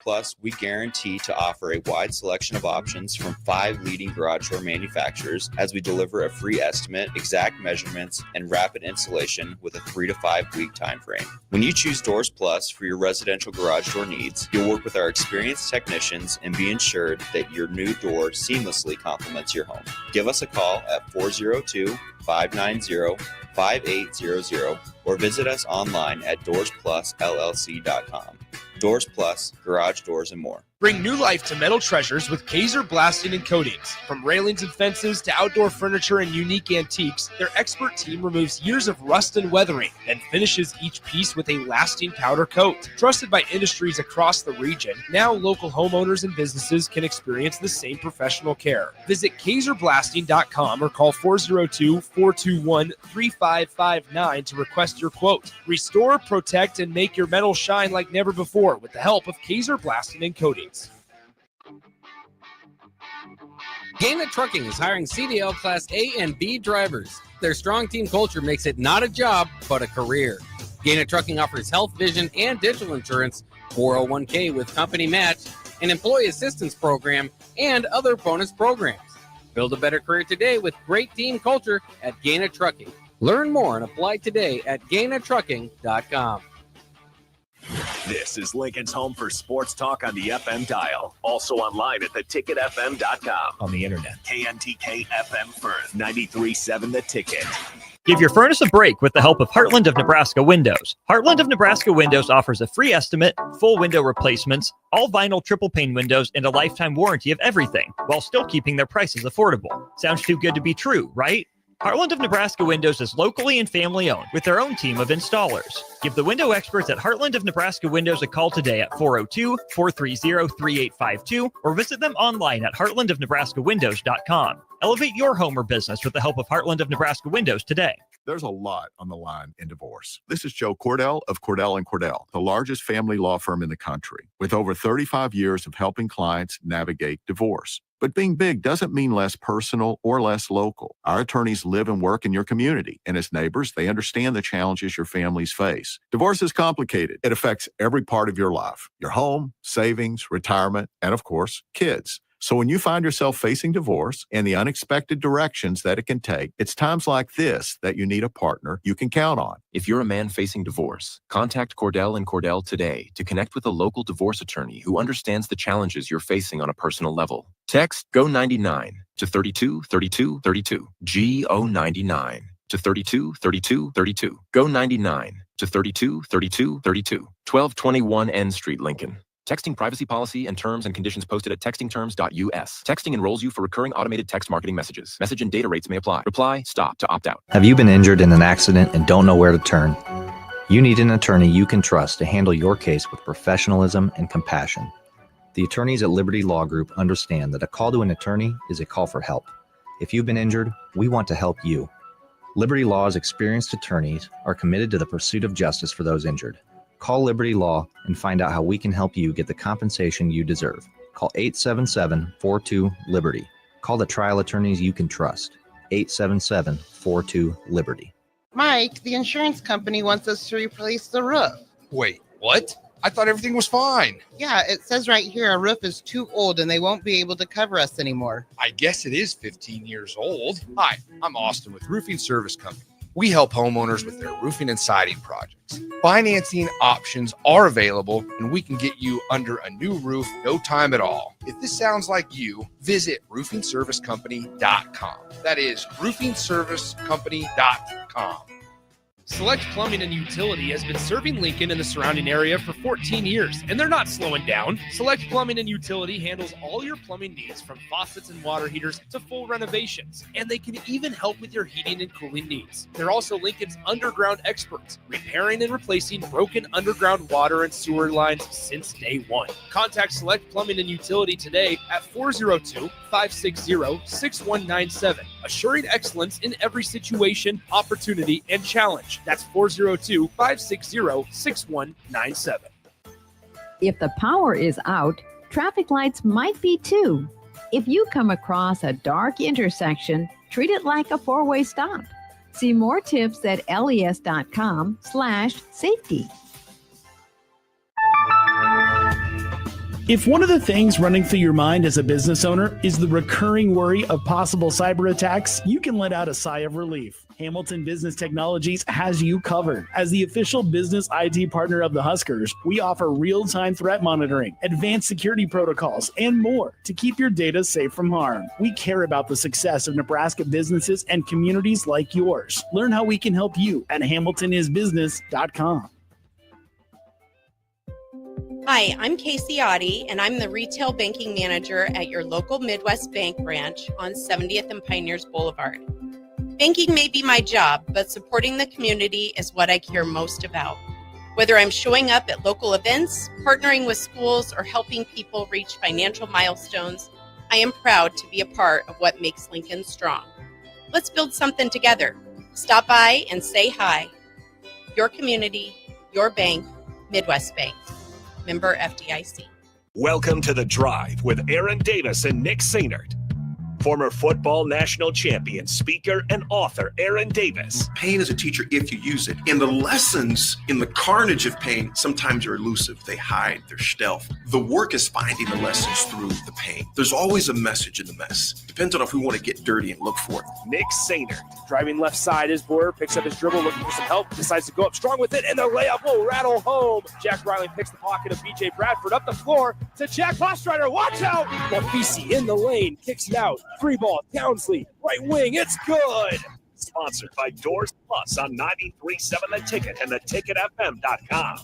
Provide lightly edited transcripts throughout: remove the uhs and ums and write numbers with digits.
Plus, we guarantee to offer a wide selection of options from 5 leading garage door manufacturers as we deliver a free estimate, exact measurements, and rapid installation with a 3 to 5 week time frame. When you choose Doors Plus for your residential garage door needs, you'll work with our experienced technicians and be ensured that your new door seamlessly complements your home. Give us a call at 402-590-5800 or visit us online at doorsplusllc.com. Doors Plus, garage doors, and more. Bring new life to metal treasures with Kaiser Blasting and Coatings. From railings and fences to outdoor furniture and unique antiques, their expert team removes years of rust and weathering and finishes each piece with a lasting powder coat. Trusted by industries across the region, now local homeowners and businesses can experience the same professional care. Visit KaiserBlasting.com or call 402-421-3559 to request your quote. Restore, protect, and make your metal shine like never before with the help of Kaiser Blasting and Coatings. Gaina Trucking is hiring CDL Class A and B drivers. Their strong team culture makes it not a job, but a career. Gaina Trucking offers health, vision, and digital insurance, 401k with company match, an employee assistance program, and other bonus programs. Build a better career today with great team culture at Gaina Trucking. Learn more and apply today at GainaTrucking.com. This is Lincoln's home for sports talk on the FM dial. Also online at theticketfm.com. On the internet. KNTK FM Firth, 93.7 The Ticket. Give your furnace a break with the help of Heartland of Nebraska Windows. Heartland of Nebraska Windows offers a free estimate, full window replacements, all vinyl triple pane windows, and a lifetime warranty of everything, while still keeping their prices affordable. Sounds too good to be true, right? Heartland of Nebraska Windows is locally and family owned with their own team of installers. Give the window experts at Heartland of Nebraska Windows a call today at 402-430-3852 or visit them online at heartlandofnebraskawindows.com. Elevate your home or business with the help of Heartland of Nebraska Windows today. There's a lot on the line in divorce. This is Joe Cordell of Cordell & Cordell, the largest family law firm in the country, with over 35 years of helping clients navigate divorce. But being big doesn't mean less personal or less local. Our attorneys live and work in your community, and as neighbors, they understand the challenges your families face. Divorce is complicated. It affects every part of your life, your home, savings, retirement, and of course, kids. So when you find yourself facing divorce and the unexpected directions that it can take, it's times like this that you need a partner you can count on. If you're a man facing divorce, contact Cordell & Cordell today to connect with a local divorce attorney who understands the challenges you're facing on a personal level. Text GO99 to 323232. GO99 to 323232. GO99 to 323232. 1221 N Street, Lincoln. Texting privacy policy and terms and conditions posted at textingterms.us. Texting enrolls you for recurring automated text marketing messages. Message and data rates may apply. Reply, stop to opt out. Have you been injured in an accident and don't know where to turn? You need an attorney you can trust to handle your case with professionalism and compassion. The attorneys at Liberty Law Group understand that a call to an attorney is a call for help. If you've been injured, we want to help you. Liberty Law's experienced attorneys are committed to the pursuit of justice for those injured. Call Liberty Law and find out how we can help you get the compensation you deserve. Call 877-42-LIBERTY. Call the trial attorneys you can trust. 877-42-LIBERTY. Mike, the insurance company wants us to replace the roof. Wait, what? I thought everything was fine. Yeah, it says right here our roof is too old and they won't be able to cover us anymore. I guess it is 15 years old. Hi, I'm Austin with Roofing Service Company. We help homeowners with their roofing and siding projects. Financing options are available, and we can get you under a new roof no time at all. If this sounds like you, visit roofingservicecompany.com. That is roofingservicecompany.com. Select Plumbing and Utility has been serving Lincoln and the surrounding area for 14 years, and they're not slowing down. Select Plumbing and Utility handles all your plumbing needs from faucets and water heaters to full renovations, and they can even help with your heating and cooling needs. They're also Lincoln's underground experts, repairing and replacing broken underground water and sewer lines since day one. Contact Select Plumbing and Utility today at 402-560-6197, assuring excellence in every situation, opportunity, and challenge. That's 402-560-6197. If the power is out, traffic lights might be too. If you come across a dark intersection, treat it like a four-way stop. See more tips at les.com/safety. If one of the things running through your mind as a business owner is the recurring worry of possible cyber attacks, you can let out a sigh of relief. Hamilton Business Technologies has you covered. As the official business IT partner of the Huskers, we offer real-time threat monitoring, advanced security protocols, and more to keep your data safe from harm. We care about the success of Nebraska businesses and communities like yours. Learn how we can help you at hamiltonisbusiness.com. Hi, I'm Casey Oddie, and I'm the Retail Banking Manager at your local Midwest Bank branch on 70th and Pioneers Boulevard. Banking may be my job, but supporting the community is what I care most about. Whether I'm showing up at local events, partnering with schools, or helping people reach financial milestones, I am proud to be a part of what makes Lincoln strong. Let's build something together. Stop by and say hi. Your community, your bank, Midwest Bank. Member FDIC. Welcome to The Drive with Aaron Davis and Nick Sainert. Former football national champion, speaker, and author Aaron Davis. Pain is a teacher if you use it. And the lessons in the carnage of pain sometimes are elusive. They hide, they're stealth. The work is finding the lessons through the pain. There's always a message in the mess. Depends on if we want to get dirty and look for it. Nick Sainert. Driving left side is Boyer, picks up his dribble, looking for some help, decides to go up strong with it, and the layup will rattle home. Jack Riley picks the pocket of BJ Bradford up the floor to Jack Ostrider. Watch out! Mafisi in the lane, kicks it out. Free ball, Townsley, right wing, it's good! Sponsored by Doors Plus on 93.7 The Ticket and theticketfm.com.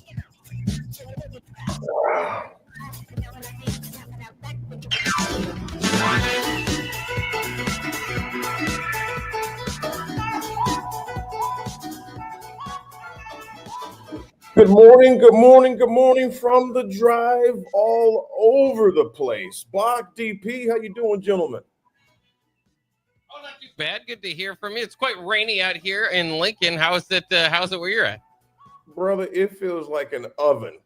Good morning, good morning, good morning from The Drive all over the place. Block DP, how you doing, gentlemen? Oh, not too bad. Good to hear from you. It's quite rainy out here in Lincoln. How's it where you're at? Brother, it feels like an oven.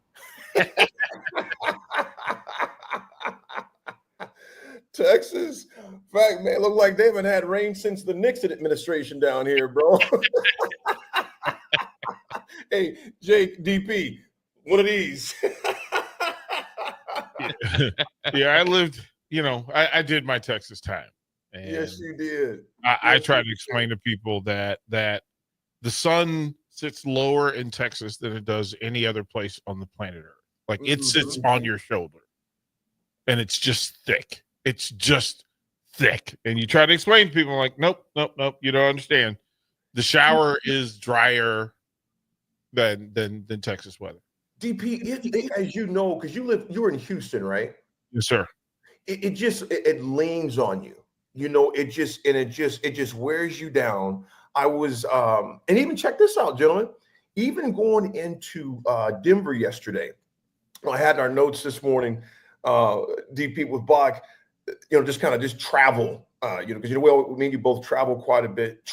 Texas, in fact, man, look like they haven't had rain since the Nixon administration down here, bro. Hey, Jake, DP, one of these. Yeah, I lived, I did my Texas time. And yes, you did. I try to explain to people that the sun sits lower in Texas than it does any other place on the planet Earth. Like it sits on your shoulder and it's just thick. It's just thick. And you try to explain to people like, nope, you don't understand. The shower is drier than Texas weather. DP, as you know, because you were in Houston, right? Yes, sir. It leans on you. It just wears you down. I was and even check this out, gentlemen. Even going into Denver yesterday, I had our notes this morning, DP with Bach, just travel, because me and you both travel quite a bit,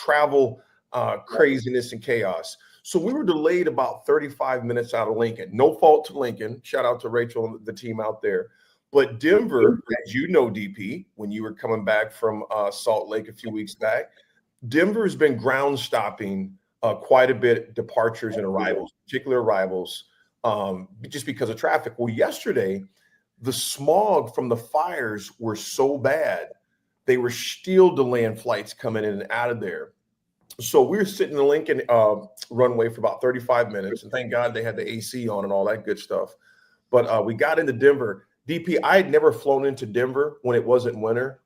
craziness and chaos. So we were delayed about 35 minutes out of Lincoln. No fault to Lincoln. Shout out to Rachel and the team out there. But Denver, as you know, DP, when you were coming back from Salt Lake a few weeks back, Denver has been ground stopping quite a bit, departures and arrivals, particular arrivals, just because of traffic. Well, yesterday, the smog from the fires were so bad, they were still delaying flights coming in and out of there. So we were sitting in the Lincoln runway for about 35 minutes, and thank God they had the AC on and all that good stuff. But we got into Denver. DP, I had never flown into Denver when it wasn't winter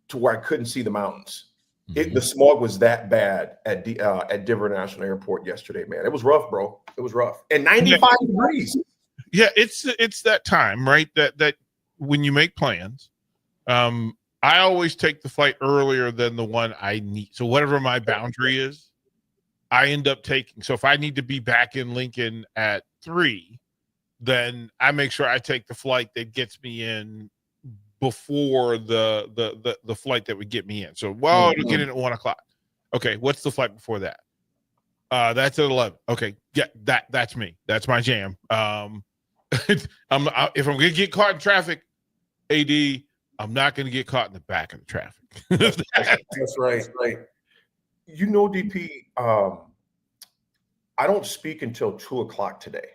to where I couldn't see the mountains. The smog was that bad at Denver National Airport yesterday, man. It was rough, bro. It was rough. And 95 degrees. Yeah, it's that time, right? That when you make plans, I always take the flight earlier than the one I need. So whatever my boundary is, I end up taking. So if I need to be back in Lincoln at 3, then I make sure I take the flight that gets me in before the flight that would get me in. So, it'll get in at 1:00. Okay, what's the flight before that? That's at 11. Okay, yeah, that's me. That's my jam. If I'm gonna get caught in traffic, AD, I'm not gonna get caught in the back of the traffic. That's right. DP, I don't speak until 2:00 today.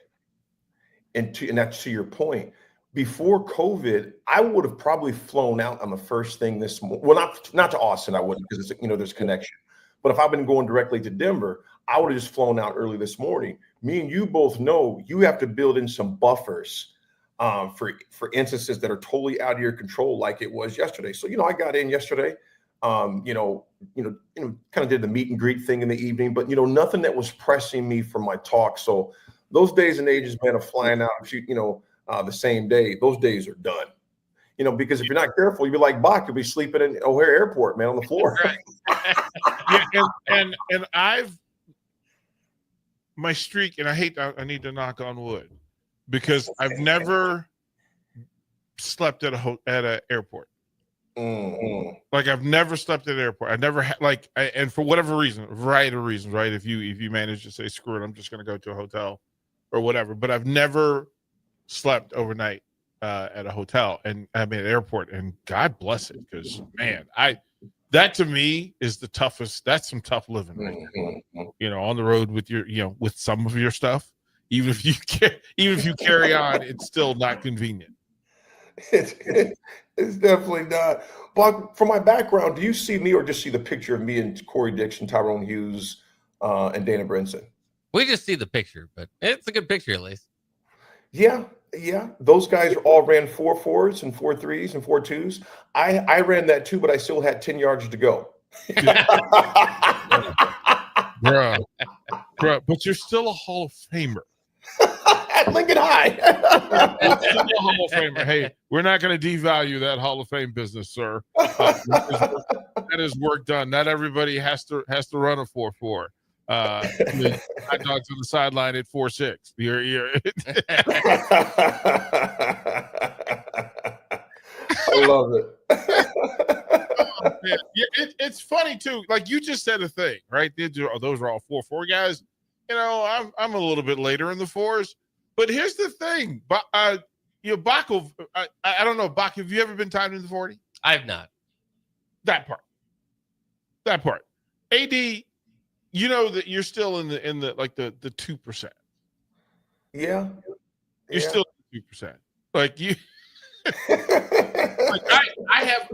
And that's to your point. before COVID, I would have probably flown out on the first thing this morning. Well, not to Austin, I wouldn't, because it's, there's a connection. But if I've been going directly to Denver, I would have just flown out early this morning. Me and you both know you have to build in some buffers for instances that are totally out of your control, like it was yesterday. So, I got in yesterday, kind of did the meet and greet thing in the evening, but nothing that was pressing me for my talk. So those days and ages, man, of flying out, the same day, those days are done. Because if you're not careful, you'll be like Bach, you'll be sleeping in O'Hare Airport, man, on the floor. and my streak, and I need to knock on wood, because I've never slept at an airport. Mm-hmm. Like, I've never slept at an airport. I never and for whatever reason, variety of reasons, right? If you manage to say, screw it, I'm just going to go to a hotel or whatever. But I've never slept overnight at a hotel, and I mean, at an airport, and God bless it, because man, that to me is the toughest. That's some tough living right there. On the road with with some of your stuff, even if you carry on, it's still not convenient. It's definitely not. But from my background, do you see me or just see the picture of me and Corey Dixon, Tyrone Hughes, and Dana Brinson? We just see the picture, but it's a good picture at least. Yeah. Those guys all ran 4.4s and 4.3s and 4.2s. I ran that too, but I still had 10 yards to go. Bruh, but you're still a Hall of Famer. At Lincoln High. Still a Hall of Famer. Hey, we're not going to devalue that Hall of Fame business, sir. That is work done. Not everybody has to run a 4.4. Hot dogs on the sideline at 4.6. I love it. It's funny too. Like, you just said a thing, right? Those are all 4.4 guys. I'm a little bit later in the 4s, but here's the thing. But Bach, I don't know, Bach, have you ever been timed in the 40? I have not. That part. AD. That you're still in the like the 2%. Yeah. You're still 2%. Like you. Like I have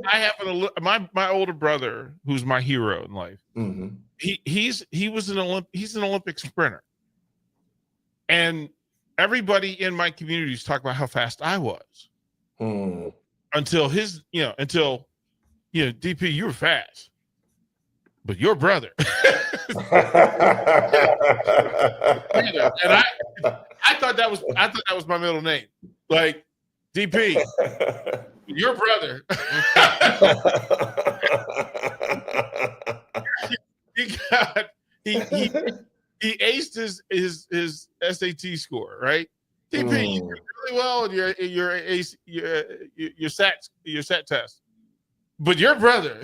my older brother, who's my hero in life. Mm-hmm. He's an Olympic sprinter, and everybody in my community is talking about how fast I was. Until DP, you were fast. But your brother, and I thought that was my middle name, like DP, your brother. he aced his SAT score, right? DP, you did really well in your SAT test. But your brother.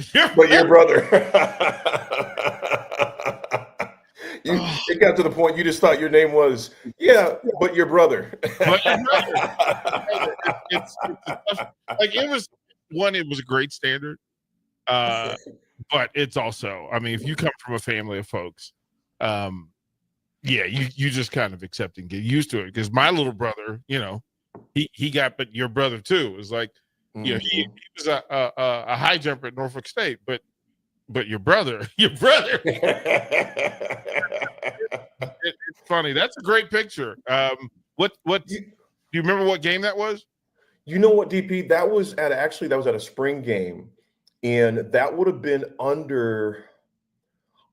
It got to the point you just thought your name was, but your brother. It's like, it was a great standard. But it's also, I mean, if you come from a family of folks, you just kind of accept and get used to it. Because my little brother, he got, but your brother too, is like, he was a high jumper at Norfolk State, but your brother. It's funny. That's a great picture. What do you remember what game that was? You know what, DP? That was at a spring game, and that would have been under.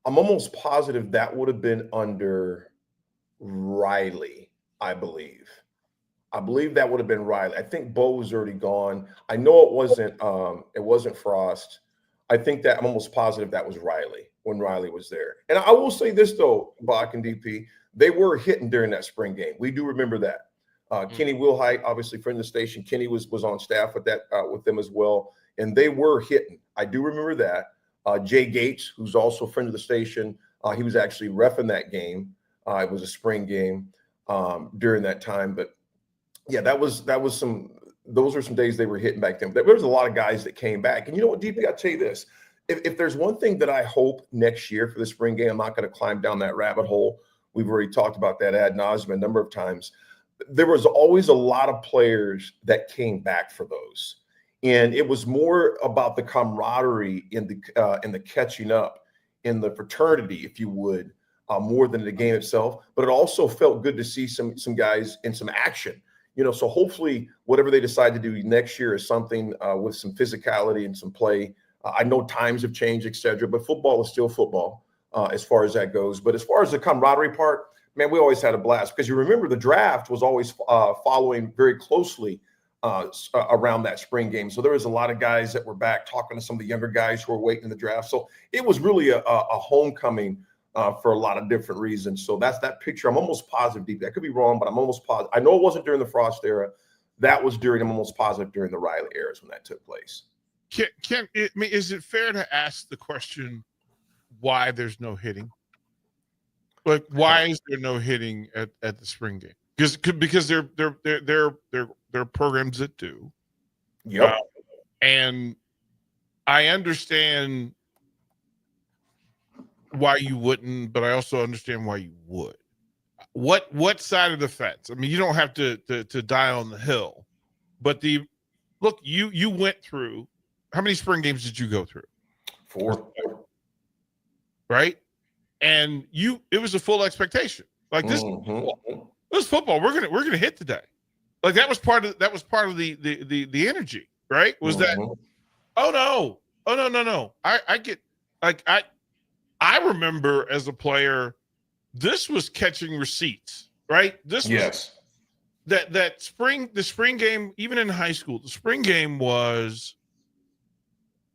I'm almost positive that would have been under Riley, I believe. I believe that would have been Riley. I think Bo was already gone. I know it wasn't Frost. I think that I'm almost positive that was Riley when Riley was there. And I will say this though, Bach and DP, they were hitting during that spring game. We do remember that. Kenny Wilhite, obviously friend of the station. Kenny was on staff with them as well, and they were hitting. I do remember that. Jay Gates, who's also a friend of the station, he was actually reffing that game. It was a spring game during that time, but yeah, those are some days they were hitting back then. There was a lot of guys that came back. And you know what, DP, I'll tell you this. If there's one thing that I hope next year for the spring game, I'm not going to climb down that rabbit hole. We've already talked about that ad nauseum a number of times. there was always a lot of players that came back for those, and it was more about the camaraderie in the catching up, in the fraternity, if you would, more than the game itself. But it also felt good to see some guys in some action. So hopefully whatever they decide to do next year is something with some physicality and some play. I know times have changed, et cetera, but football is still football as far as that goes. But as far as the camaraderie part, man, we always had a blast, because you remember the draft was always following very closely around that spring game. So there was a lot of guys that were back talking to some of the younger guys who were waiting in the draft. So it was really a homecoming for a lot of different reasons. So that's that picture. I'm almost positive, DP. I could be wrong, but I'm almost positive. I know it wasn't during the Frost era. That was I'm almost positive during the Riley eras when that took place. Is it fair to ask the question why there's no hitting? Like, why is there no hitting at the spring game? Because there are programs that do. Yep. And I understand why you wouldn't, but I also understand why you would. What side of the fence? I mean, you don't have to die on the hill, but you went through. How many spring games did you go through? 4. Right? And it was a full expectation. Like this, this football, we're gonna hit today. Like that was part of the energy, right? Was that? Oh no. I get I remember as a player, this was catching receipts, right? This was the spring game, even in high school, the spring game was.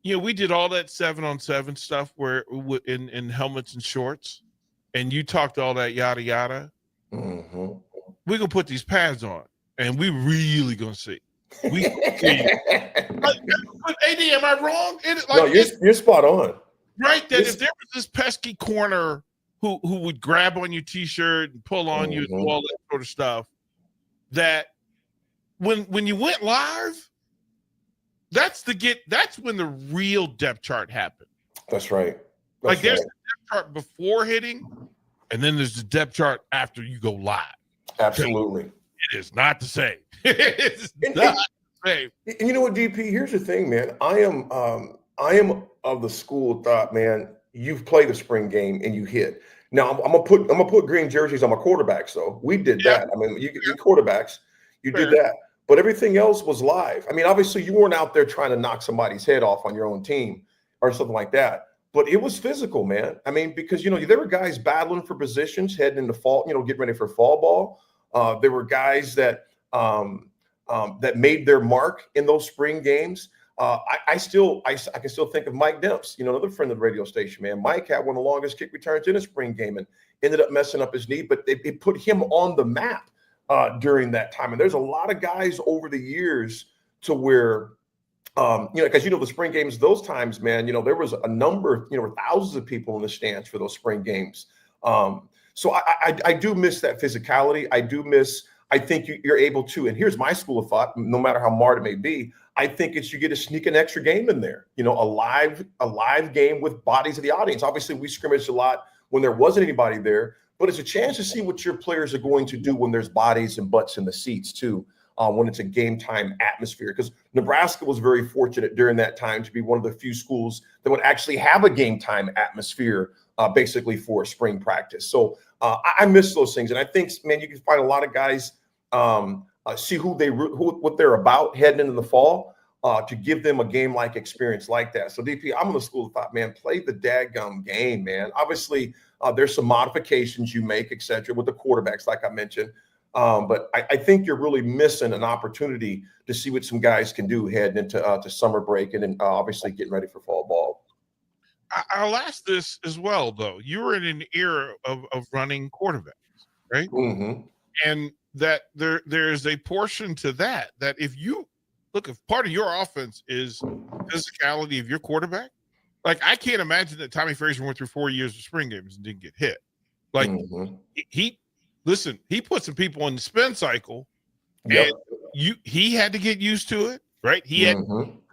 We did all that 7-on-7 stuff where in helmets and shorts, and you talked all that yada yada. Mm-hmm. We're gonna put these pads on, and we really gonna see. We see. But AD, am I wrong? No, you're spot on. Right, that if there was this pesky corner who would grab on your t-shirt and pull on you and all that sort of stuff, that when you went live. That's when the real depth chart happened. That's right. There's the depth chart before hitting, and then there's the depth chart after you go live. Absolutely. It is not the same. It's not the same. And you know what, DP? Here's the thing, man. I am of the school of thought, man. You've played the spring game and you hit. Now I'm gonna put green jerseys on my quarterbacks, though. We did that. I mean, you quarterbacks, you did that. But everything else was live. I mean, obviously, you weren't out there trying to knock somebody's head off on your own team or something like that. But it was physical, man. I mean, because, there were guys battling for positions heading into fall, getting ready for fall ball. There were guys that made their mark in those spring games. I can still think of Mike Demps, another friend of the radio station, man. Mike had one of the longest kick returns in a spring game and ended up messing up his knee, but it put him on the map. During that time. And there's a lot of guys over the years to where, because, the spring games, those times, man, there was a number, thousands of people in the stands for those spring games. So I do miss that physicality. I think you're able to, and here's my school of thought, no matter how hard it may be, I think you get to sneak an extra game in there, a live game with bodies of the audience. Obviously we scrimmaged a lot when there wasn't anybody there, but it's a chance to see what your players are going to do when there's bodies and butts in the seats too, when it's a game time atmosphere. Because Nebraska was very fortunate during that time to be one of the few schools that would actually have a game time atmosphere, basically for spring practice. So I miss those things, and I think, man, you can find a lot of guys see what they're about heading into the fall. To give them a game-like experience like that. So, DP, I'm in the school of thought, man, play the daggum game, man. Obviously, there's some modifications you make, et cetera, with the quarterbacks, like I mentioned. But I think you're really missing an opportunity to see what some guys can do heading into to summer break and then obviously getting ready for fall ball. I'll ask this as well, though. You were in an era of running quarterbacks, right? Mm-hmm. And that there's a portion to that if part of your offense is physicality of your quarterback, like I can't imagine that Tommy Frazier went through 4 years of spring games and didn't get hit. Like he put some people in the spin cycle, and he had to get used to it, right? He had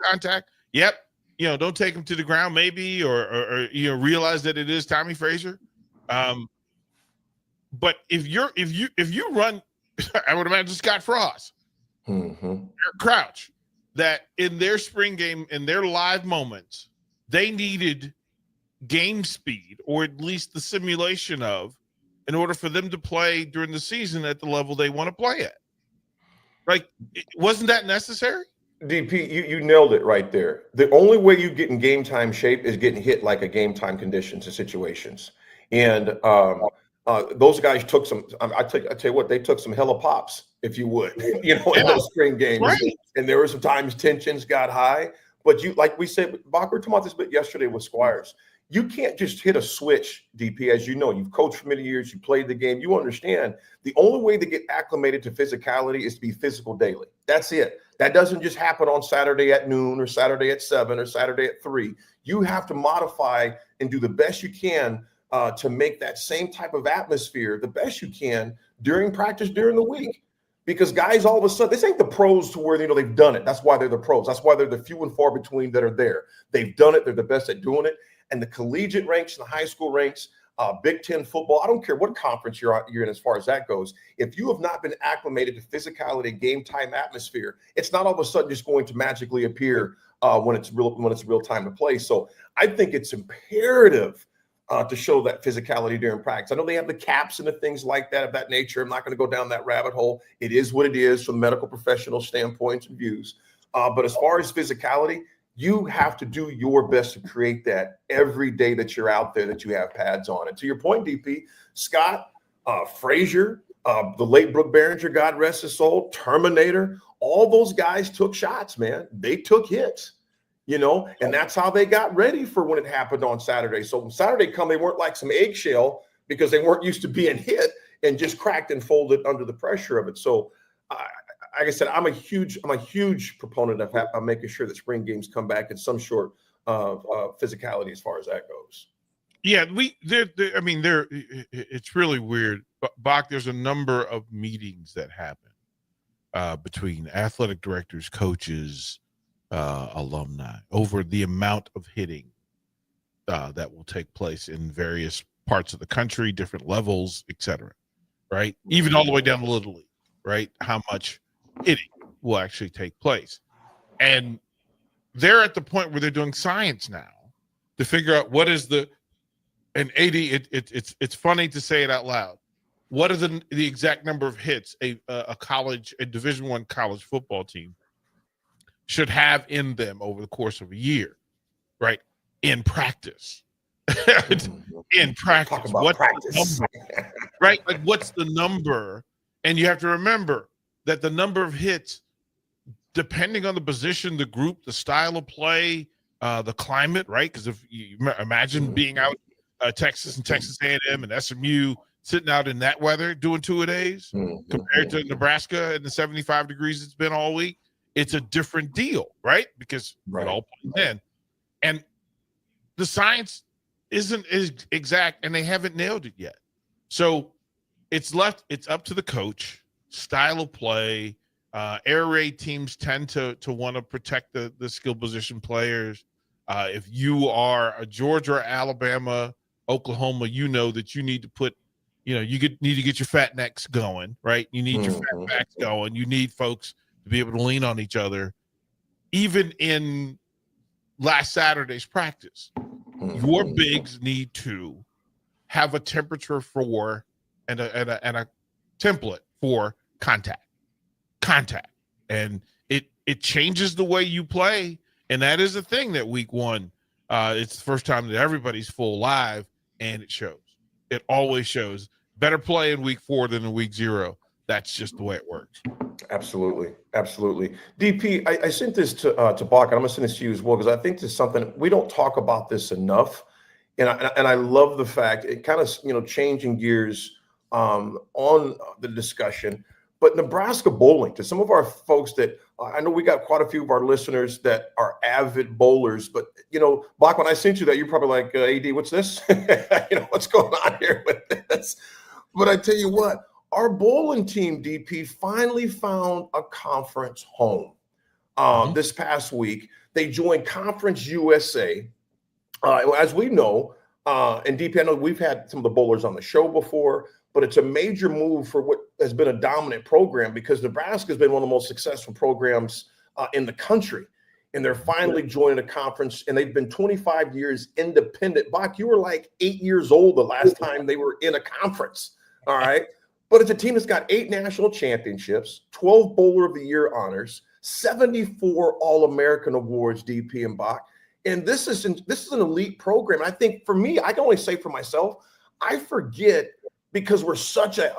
contact. Yep. Don't take him to the ground, maybe, or realize that it is Tommy Frazier. But if you run I would imagine Scott Frost, Mm-hmm. Eric Crouch, that in their spring game, in their live moments, they needed game speed, or at least the simulation of, in order for them to play during the season at the level they want to play at. Like, wasn't that necessary? DP, you nailed it right there. The only way you get in game time shape is getting hit like a game time conditions and situations. And those guys took some. I tell you what, they took some hella pops, if you would, in those spring games. Right. And there were some times tensions got high. But you, like we said, Bach, we were talking about this bit yesterday with Squires. You can't just hit a switch, DP, as you know. You've coached for many years. You played the game. You understand the only way to get acclimated to physicality is to be physical daily. That's it. That doesn't just happen on Saturday at noon or Saturday at 7 or Saturday at 3. You have to modify and do the best you can to make that same type of atmosphere the best you can during practice, during the week. Because guys, all of a sudden, this ain't the pros to where, they've done it. That's why they're the pros. That's why they're the few and far between that are there. They've done it. They're the best at doing it. And the collegiate ranks and the high school ranks, Big Ten football, I don't care what conference you're in as far as that goes. If you have not been acclimated to physicality, game time atmosphere, it's not all of a sudden just going to magically appear when it's real time to play. So I think it's imperative to show that physicality during practice. I know they have the caps and the things like that of that nature. I'm not going to go down that rabbit hole. It is what it is from medical professional standpoints and views. But as far as physicality, you have to do your best to create that every day that you're out there, that you have pads on. And to your point, DP, Scott, Frazier, the late Brooke Behringer, God rest his soul, Terminator, all those guys took shots, man. They took hits, and that's how they got ready for when it happened on Saturday. So when Saturday come, they weren't like some eggshell because they weren't used to being hit and just cracked and folded under the pressure of it. So like I said, I'm a huge proponent of making sure that spring games come back in some sort of physicality as far as that goes. Yeah, it's really weird. Bach, there's a number of meetings that happen between athletic directors, coaches, alumni over the amount of hitting that will take place in various parts of the country, different levels, etc. Right? Even all the way down to Little League, right? How much hitting will actually take place. And they're at the point where they're doing science now to figure out what is and AD, it's funny to say it out loud. What are the exact number of hits a Division I college football team should have in them over the course of a year, right? In practice. In practice. Talk about practice. Right? Like, what's the number? And you have to remember that the number of hits, depending on the position, the group, the style of play, the climate, right? Because if you imagine being out Texas and Texas A&M and SMU sitting out in that weather doing 2-a-days compared to Nebraska and the 75 degrees it's been all week, it's a different deal, right? Because it all plays in. And the science isn't as exact, and they haven't nailed it yet. So it's up to the coach. Style of play, air raid teams tend to want to protect the skill position players. If you are a Georgia or Alabama, Oklahoma, that you need to put, need to get your fat necks going, right? You need your fat backs going. You need folks to be able to lean on each other. Even in last Saturday's practice, your bigs need to have a temperature for and a template for contact, and it changes the way you play. And that is the thing that week one, it's the first time that everybody's full live, and it shows. It always shows better play in week 4 than in week 0. That's just the way it works. Absolutely. DP, I sent this to Bach, and I'm gonna send this to you as well, because I think this is something we don't talk about this enough. And I love the fact it kind of, changing gears on the discussion. But Nebraska bowling, to some of our folks that I know we got quite a few of our listeners that are avid bowlers, but Bach, when I sent you that, you're probably like, AD, what's this? What's going on here with this? But I tell you what, our bowling team, DP, finally found a conference home this past week. They joined Conference USA. As we know, and DP, I know we've had some of the bowlers on the show before, but it's a major move for what has been a dominant program because Nebraska has been one of the most successful programs in the country. And they're finally joining a conference, and they've been 25 years independent. Bach, you were like 8 years old the last time they were in a conference. All right. But it's a team that's got 8 national championships, 12 Bowler of the Year honors, 74 All-American awards, DP and Bach. And this is an elite program. I think for me, I can only say for myself, I forget because we're such a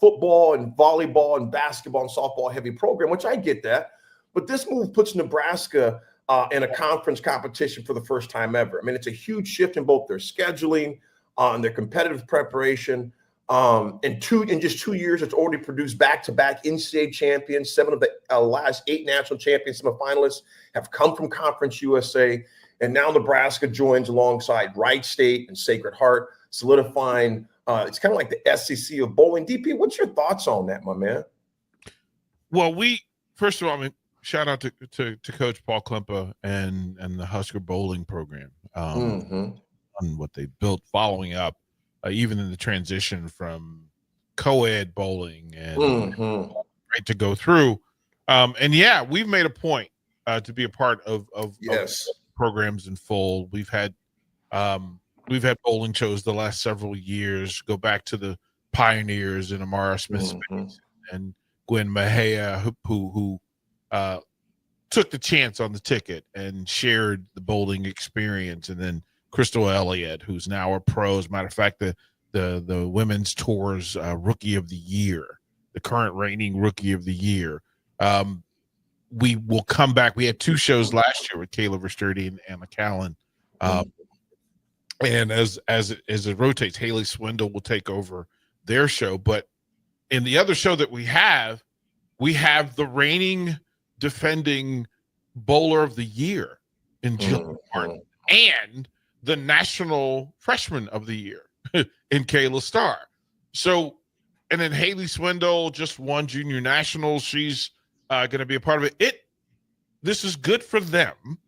football and volleyball and basketball and softball heavy program, which I get that. But this move puts Nebraska in a conference competition for the first time ever. I mean, it's a huge shift in both their scheduling and their competitive preparation. In just 2 years, it's already produced back-to-back NCAA champions. 7 of the last 8 national champions semifinalists have come from Conference USA. And now Nebraska joins alongside Wright State and Sacred Heart, solidifying it's kind of like the SEC of bowling. DP, what's your thoughts on that, my man? Well, first of all, I mean, shout out to Coach Paul Klempa and the Husker bowling program on what they built following up, even in the transition from co-ed bowling and right to go through. And yeah, we've made a point to be a part of programs in full. We've had bowling shows the last several years. Go back to the pioneers in Amara Smith and Gwen Mahea, who took the chance on the ticket and shared the bowling experience, and then Crystal Elliott, who's now a pro. As a matter of fact, the women's tour's rookie of the year, the current reigning rookie of the year. We will come back. We had 2 shows last year with Kayla Versturdy and Emma Callan. And as it rotates, Haley Swindle will take over their show. But in the other show that we have the reigning defending bowler of the year in Jill Martin and the national freshman of the year in Kayla Starr. So, and then Haley Swindle just won junior nationals. She's going to be a part of it. This is good for them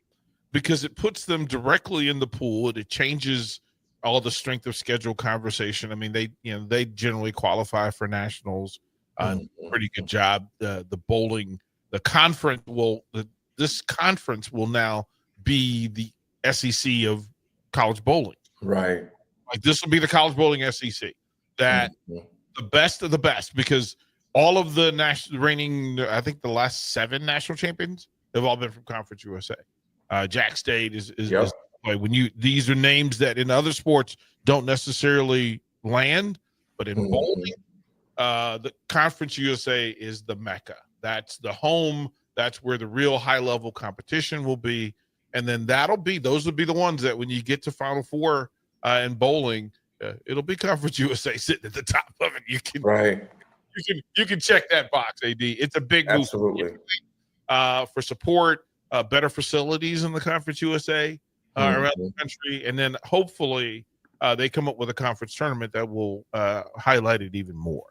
because it puts them directly in the pool, and it changes all the strength of schedule conversation. I mean, they generally qualify for nationals. Pretty good job. The bowling, this conference will now be the SEC of college bowling. Right. Like this will be the college bowling SEC. That the best of the best, because all of the reigning, I think the last 7 national champions have all been from Conference USA. Jack State is when these are names that in other sports don't necessarily land, but in bowling, the Conference USA is the mecca. That's the home. That's where the real high level competition will be. And then those will be the ones that when you get to Final Four in bowling, it'll be Conference USA sitting at the top of it. You can check that box, AD. It's a big move. Absolutely. For support, better facilities in the Conference USA around the country, and then hopefully they come up with a conference tournament that will highlight it even more.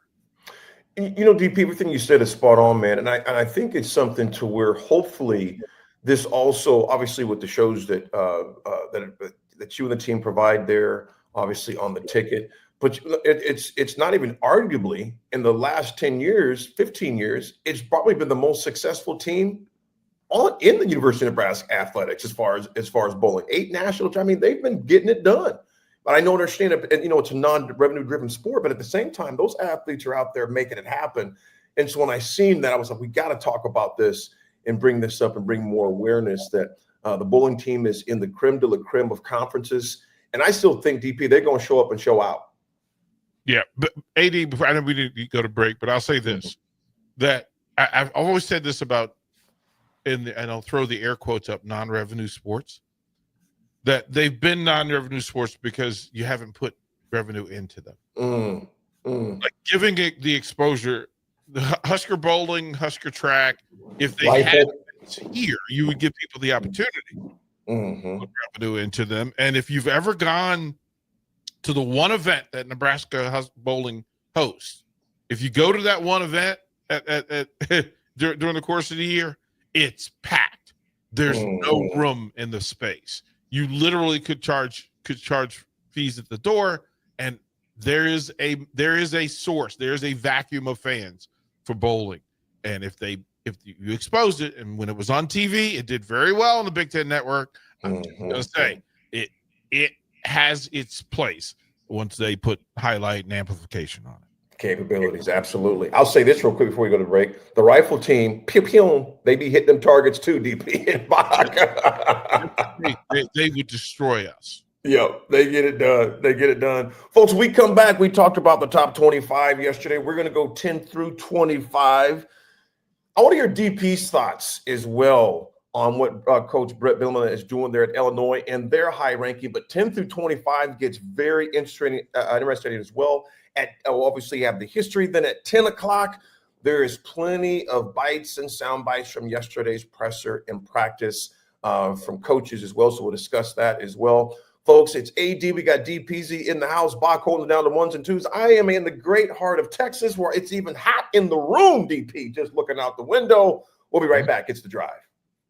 You know, DP, everything you said is spot on, man. And I think it's something to where hopefully this also, obviously with the shows that you and the team provide there, obviously on the ticket, but it's not even arguably in the last 10 years, 15 years, it's probably been the most successful team in the University of Nebraska athletics as far as bowling. 8 national, I mean, they've been getting it done. But I understand it, and it's a non-revenue driven sport, but at the same time, those athletes are out there making it happen. And so when I seen that, I was like, we got to talk about this and bring this up and bring more awareness that the bowling team is in the creme de la creme of conferences. And I still think, DP, they're going to show up and show out. Yeah, but AD, I know we didn't go to break, but I'll say this, that I've always said this about, and I'll throw the air quotes up, non-revenue sports, that they've been non-revenue sports because you haven't put revenue into them. Like giving it the exposure, the Husker bowling, Husker track, if they had it here, you would give people the opportunity to put revenue into them. And if you've ever gone to the one event that Nebraska bowling hosts, if you go to that one event during the course of the year, it's packed. There's no room in the space. You literally could charge fees at the door, and there is a source, there's a vacuum of fans for bowling. And if you exposed it, and when it was on TV, it did very well on the Big Ten Network. I'm just gonna say it has its place once they put highlight and amplification on it. Capabilities, absolutely. I'll say this real quick before we go to break. The rifle team, pew pew, they be hitting them targets too, DP and Bach. they would destroy us. Yep, they get it done. They get it done. Folks, we come back. We talked about the top 25 yesterday. We're going to go 10 through 25. I want to hear DP's thoughts as well on what Coach Brett Bielema is doing there at Illinois and their high ranking. But 10 through 25 gets very interesting as well. Obviously, you have the history. Then at 10 o'clock, there is plenty of bites and sound bites from yesterday's presser and practice from coaches as well. So we'll discuss that as well. Folks, it's AD. We got DPZ in the house. Bach holding down the ones and twos. I am in the great heart of Texas where it's even hot in the room, DP, just looking out the window. We'll be right back. It's The Drive.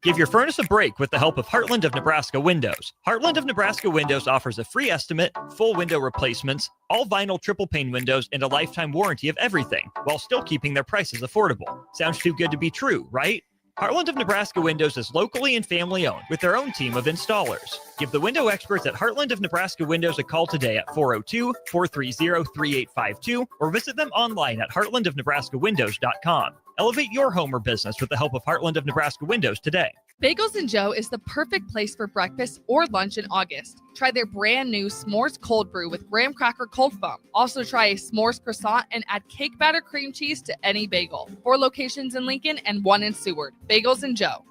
Give your furnace a break with the help of Heartland of Nebraska Windows. Heartland of Nebraska Windows offers a free estimate, full window replacements, all vinyl triple pane windows, and a lifetime warranty of everything, while still keeping their prices affordable. Sounds too good to be true, right? Heartland of Nebraska Windows is locally and family-owned with their own team of installers. Give the window experts at Heartland of Nebraska Windows a call today at 402-430-3852 or visit them online at heartlandofnebraskawindows.com. Elevate your home or business with the help of Heartland of Nebraska Windows today. Bagels and Joe is the perfect place for breakfast or lunch in August. Try their brand new s'mores cold brew with graham cracker cold foam. Also try a s'mores croissant and add cake batter cream cheese to any bagel. 4 locations in Lincoln and 1 in Seward. Bagels and Joe.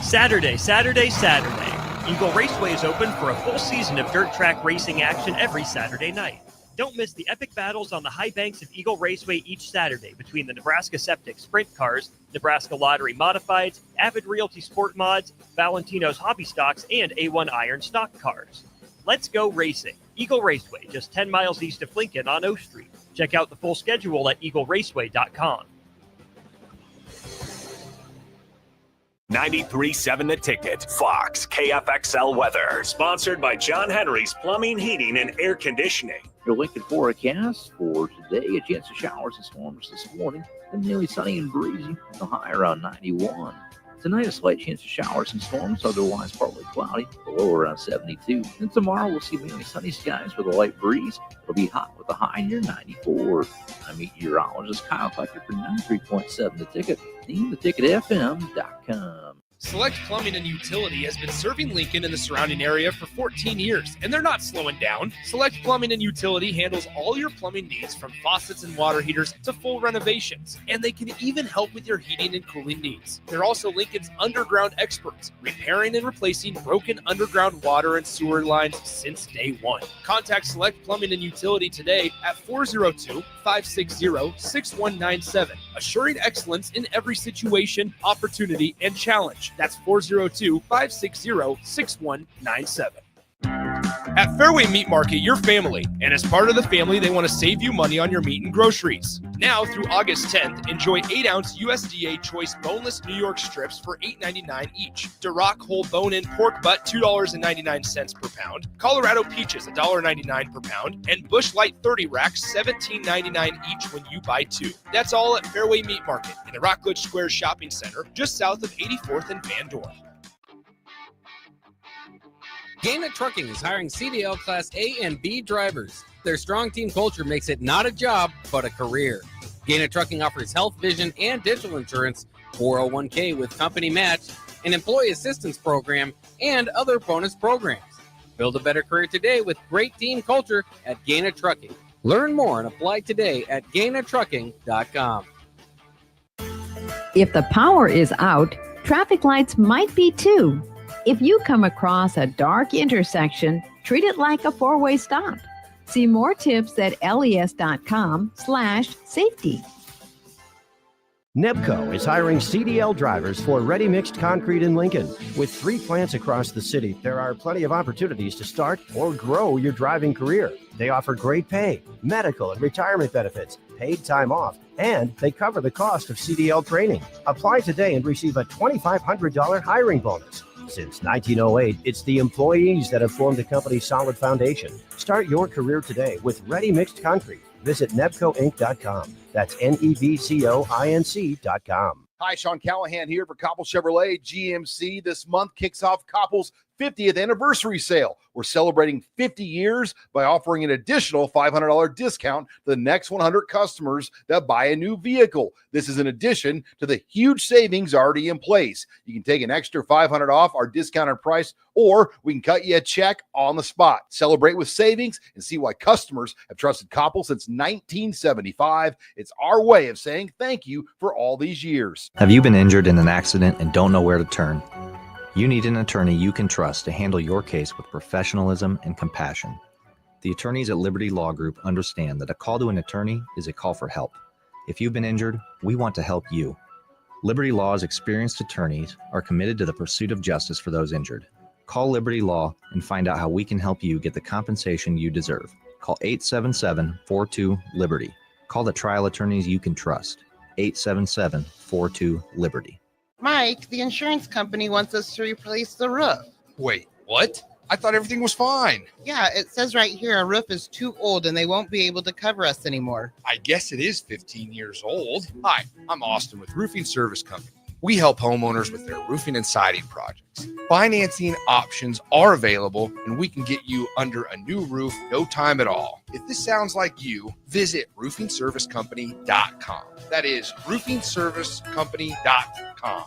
Saturday. Eagle Raceway is open for a full season of dirt track racing action every Saturday night. Don't miss the epic battles on the high banks of Eagle Raceway each Saturday between the Nebraska Septic Sprint Cars, Nebraska Lottery Modifieds, Avid Realty Sport Mods, Valentino's Hobby Stocks, and A1 Iron Stock Cars. Let's go racing. Eagle Raceway, just 10 miles east of Lincoln on O Street. Check out the full schedule at eagleraceway.com. 93.7 The Ticket, Fox, KFXL weather. Sponsored by John Henry's Plumbing, Heating, and Air Conditioning. Your Lincoln forecast for today, a chance of showers and storms this morning. Then nearly sunny and breezy, the high around 91. Tonight, a slight chance of showers and storms, otherwise partly cloudy, the low around 72. And tomorrow, we'll see mainly sunny skies with a light breeze. It'll be hot with a high near 94. I'm meteorologist Kyle Tucker for 93.7 The Ticket, and theticketfm.com. Select Plumbing and Utility has been serving Lincoln and the surrounding area for 14 years, and they're not slowing down. Select Plumbing and Utility handles all your plumbing needs from faucets and water heaters to full renovations, and they can even help with your heating and cooling needs. They're also Lincoln's underground experts, repairing and replacing broken underground water and sewer lines since day one. Contact Select Plumbing and Utility today at 402-560-6197, assuring excellence in every situation, opportunity, and challenge. That's 402-560-6197. At Fairway Meat Market, your family, and as part of the family, they want to save you money on your meat and groceries. Now through August 10th, enjoy 8-ounce USDA Choice boneless New York strips for $8.99 each. Duroc whole bone-in pork butt, $2.99 per pound. Colorado peaches, $1.99 per pound. And Busch Light 30 racks, $17.99 each when you buy 2. That's all at Fairway Meat Market in the Rockledge Square Shopping Center, just south of 84th and Van Dorn. Gaina Trucking is hiring CDL Class A and B drivers. Their strong team culture makes it not a job, but a career. Gaina Trucking offers health, vision, and dental insurance, 401k with company match, an employee assistance program, and other bonus programs. Build a better career today with great team culture at Gaina Trucking. Learn more and apply today at GainaTrucking.com. If the power is out, traffic lights might be too. If you come across a dark intersection, treat it like a 4-way stop. See more tips at les.com/safety. Nebco is hiring CDL drivers for ready-mixed concrete in Lincoln. With 3 plants across the city, there are plenty of opportunities to start or grow your driving career. They offer great pay, medical and retirement benefits, paid time off, and they cover the cost of CDL training. Apply today and receive a $2,500 hiring bonus. Since 1908, it's the employees that have formed the company's solid foundation. Start Start your career today with Ready Mixed Concrete. Visit nebcoinc.com. That's NEBCOINC.com. Hi, Sean Callahan here for Koppel Chevrolet GMC. This month kicks off Koppel's 50th anniversary sale. We're celebrating 50 years by offering an additional $500 discount to the next 100 customers that buy a new vehicle. This is in addition to the huge savings already in place. You can take an extra $500 off our discounted price, or we can cut you a check on the spot. Celebrate with savings and see why customers have trusted Koppel since 1975. It's our way of saying thank you for all these years. Have you been injured in an accident and don't know where to turn? You need an attorney you can trust to handle your case with professionalism and compassion. The attorneys at Liberty Law Group understand that a call to an attorney is a call for help. If you've been injured, we want to help you. Liberty Law's experienced attorneys are committed to the pursuit of justice for those injured. Call Liberty Law and find out how we can help you get the compensation you deserve. Call 877-42-LIBERTY. Call the trial attorneys you can trust. 877-42-LIBERTY. Mike, the insurance company wants us to replace the roof. Wait, what? I thought everything was fine. Yeah, it says right here our roof is too old and they won't be able to cover us anymore. I guess it is 15 years old. Hi, I'm Austin with Roofing Service Company. We help homeowners with their roofing and siding projects. Financing options are available, and we can get you under a new roof no time at all. If this sounds like you, visit roofingservicecompany.com. That is roofingservicecompany.com.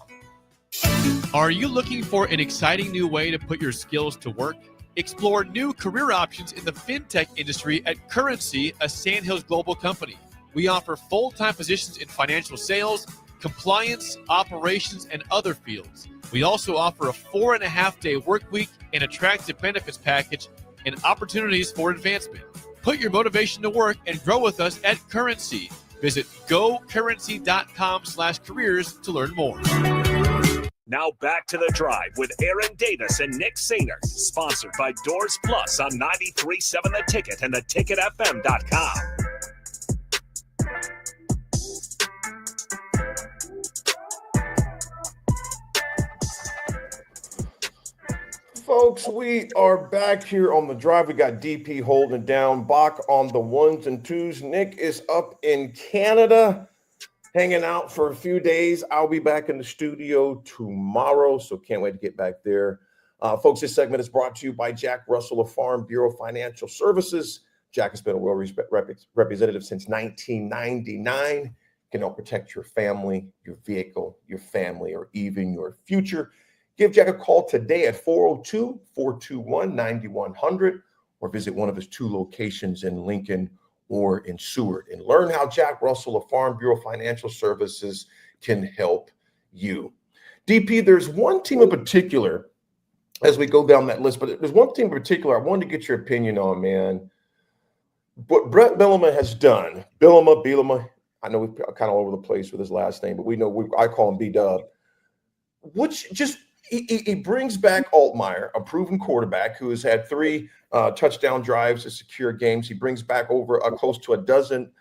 Are you looking for an exciting new way to put your skills to work? Explore new career options in the fintech industry at Currency, a Sandhills Global company. We offer full-time positions in financial sales, compliance, operations, and other fields. We also offer a 4.5-day work week, an attractive benefits package, and opportunities for advancement. Put your motivation to work and grow with us at Currency. Visit gocurrency.com/careers to learn more. Now back to The Drive with Aaron Davis and Nick Sainert, sponsored by Doors Plus on 93.7 The Ticket and theticketfm.com. Folks, we are back here on The Drive. We got DP holding down, Bach on the ones and twos. Nick is up in Canada, hanging out for a few days. I'll be back in the studio tomorrow, so can't wait to get back there. Folks, this segment is brought to you by Jack Russell of Farm Bureau Financial Services. Jack has been a well-respected representative since 1999. Can help protect your family, your vehicle, your family, or even your future. Give Jack a call today at 402-421-9100 or visit one of his 2 locations in Lincoln or in Seward and learn how Jack Russell of Farm Bureau Financial Services can help you. DP, there's one team in particular as we go down that list, but there's one team in particular I wanted to get your opinion on, man. What Brett Bielema has done, Bielema, I know we're kind of all over the place with his last name, but we know I call him B-Dub, which just he brings back Altmaier, a proven quarterback who has had 3 touchdown drives to secure games. He brings back over close to a dozen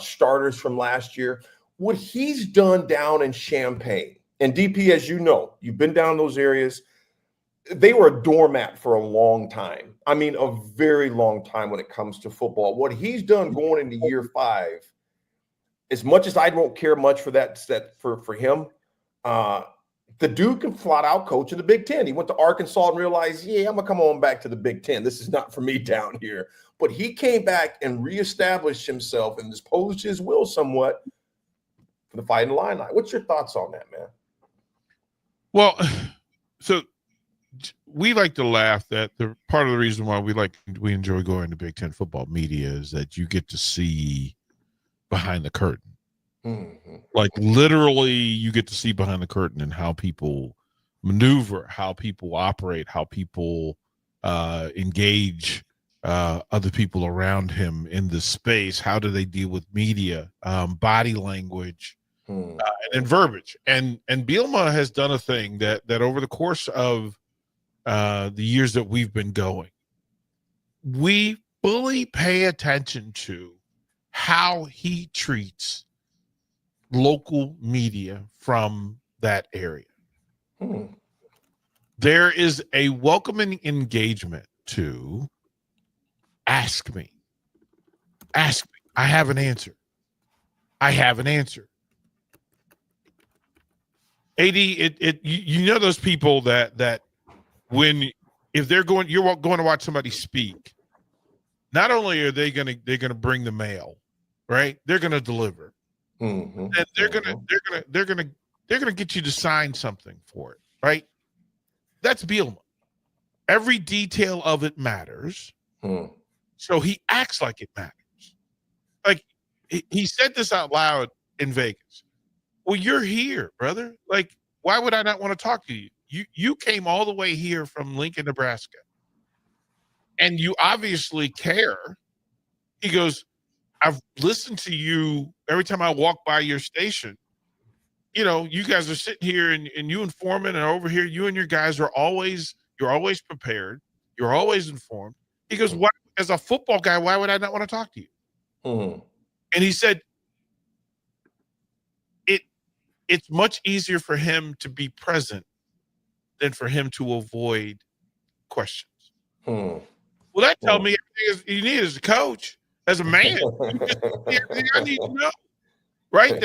starters from last year. What he's done down in Champaign, and DP, as you know, you've been down those areas, they were a doormat for a long time. I mean, a very long time when it comes to football. What he's done going into year 5, as much as I don't care much for that for him, the dude can flat out coach in the Big Ten. He went to Arkansas and realized, yeah, I'm going to come on back to the Big Ten. This is not for me down here. But he came back and reestablished himself and disposed his will somewhat for the Fighting Illini. What's your thoughts on that, man? Well, so we like to laugh that the part of the reason why we enjoy going to Big Ten football media is that you get to see behind the curtain. Mm-hmm. Like literally you get to see behind the curtain and how people maneuver, how people operate, how people engage other people around him in the space. How do they deal with media, body language, and verbiage? And Bielema has done a thing that over the course of the years that we've been going, we fully pay attention to how he treats local media from that area. There is a welcoming engagement to Ask me. Ask me. I have an answer. I have an answer. AD, you know those people that when if they're going, you're going to watch somebody speak. Not only are they're gonna bring the mail, right? They're gonna deliver. Mm-hmm. And they're gonna get you to sign something for it, right? That's Bielema. Every detail of it matters. So he acts like it matters. Like he said this out loud in Vegas. Well, you're here, brother. Like, why would I not want to talk to you? You came all the way here from Lincoln, Nebraska. And you obviously care. He goes, I've listened to you every time I walk by your station. You know, you guys are sitting here and you and Foreman are over here. You and your guys are you're always prepared. You're always informed. He goes, "What as a football guy, why would I not want to talk to you?" And he said, it's much easier for him to be present than for him to avoid questions. Well, that tells me everything you need as a coach, as a man. Everything I need to know, right?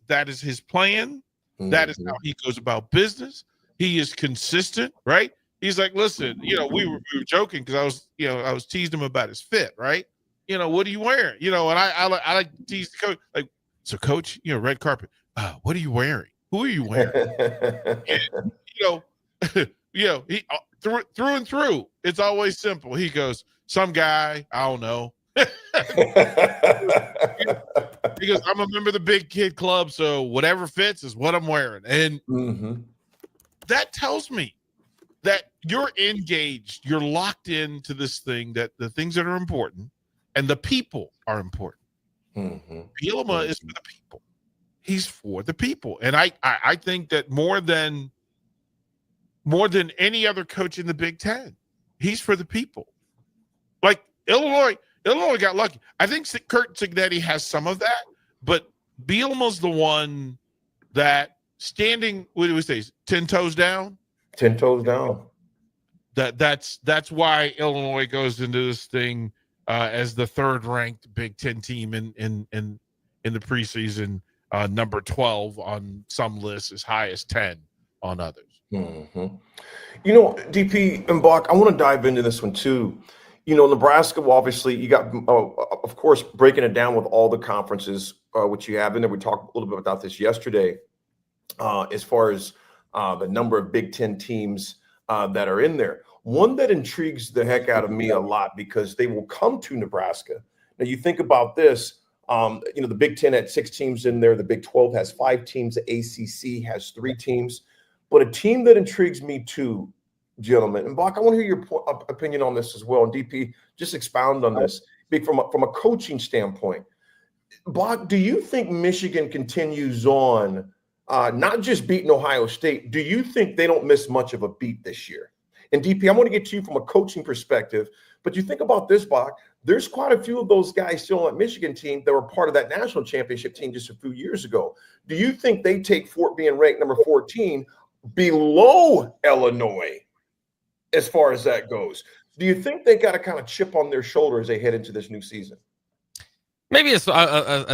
That is his plan. That is how he goes about business. He is consistent, right? He's like, listen, you know, we were joking because I was teasing him about his fit, right? You know, what are you wearing? You know, and I like to tease the coach, like, so coach, you know, red carpet. What are you wearing? Who are you wearing? And, he through and through, it's always simple. He goes, some guy, I don't know. He goes, I'm a member of the Big Kid Club, so whatever fits is what I'm wearing. And that tells me that you're engaged, you're locked into this thing, that the things that are important and the people are important. Bielema is for the people. He's for the people. And I think that more than any other coach in the Big Ten, he's for the people. Like Illinois got lucky. I think Kurt Cignetti has some of that, but Bielema's the one that standing, what do we say, 10 toes down? 10 toes down. That's why Illinois goes into this thing as the third ranked Big Ten team in the preseason, number 12 on some lists, as high as 10 on others. You know, DP and Buck, I want to dive into this one too. You know, Nebraska, well, obviously, you got, of course, breaking it down with all the conferences, which you have in there. We talked a little bit about this yesterday, as far as the number of Big Ten teams that are in there. One that intrigues the heck out of me a lot, because they will come to Nebraska. Now, you think about this, you know, the Big Ten had 6 teams in there. The Big 12 has 5 teams. The ACC has 3 teams. But a team that intrigues me too, gentlemen, and Bach, I want to hear your opinion on this as well. And DP, just expound on this from a coaching standpoint. Bach, do you think Michigan continues on, not just beating Ohio State? Do you think they don't miss much of a beat this year? And DP, I want to get to you from a coaching perspective, but you think about this, Bach, there's quite a few of those guys still on that Michigan team that were part of that national championship team just a few years ago. Do you think they take Fort being ranked number 14 below Illinois as far as that goes? Do you think they got a kind of chip on their shoulder as they head into this new season? Maybe a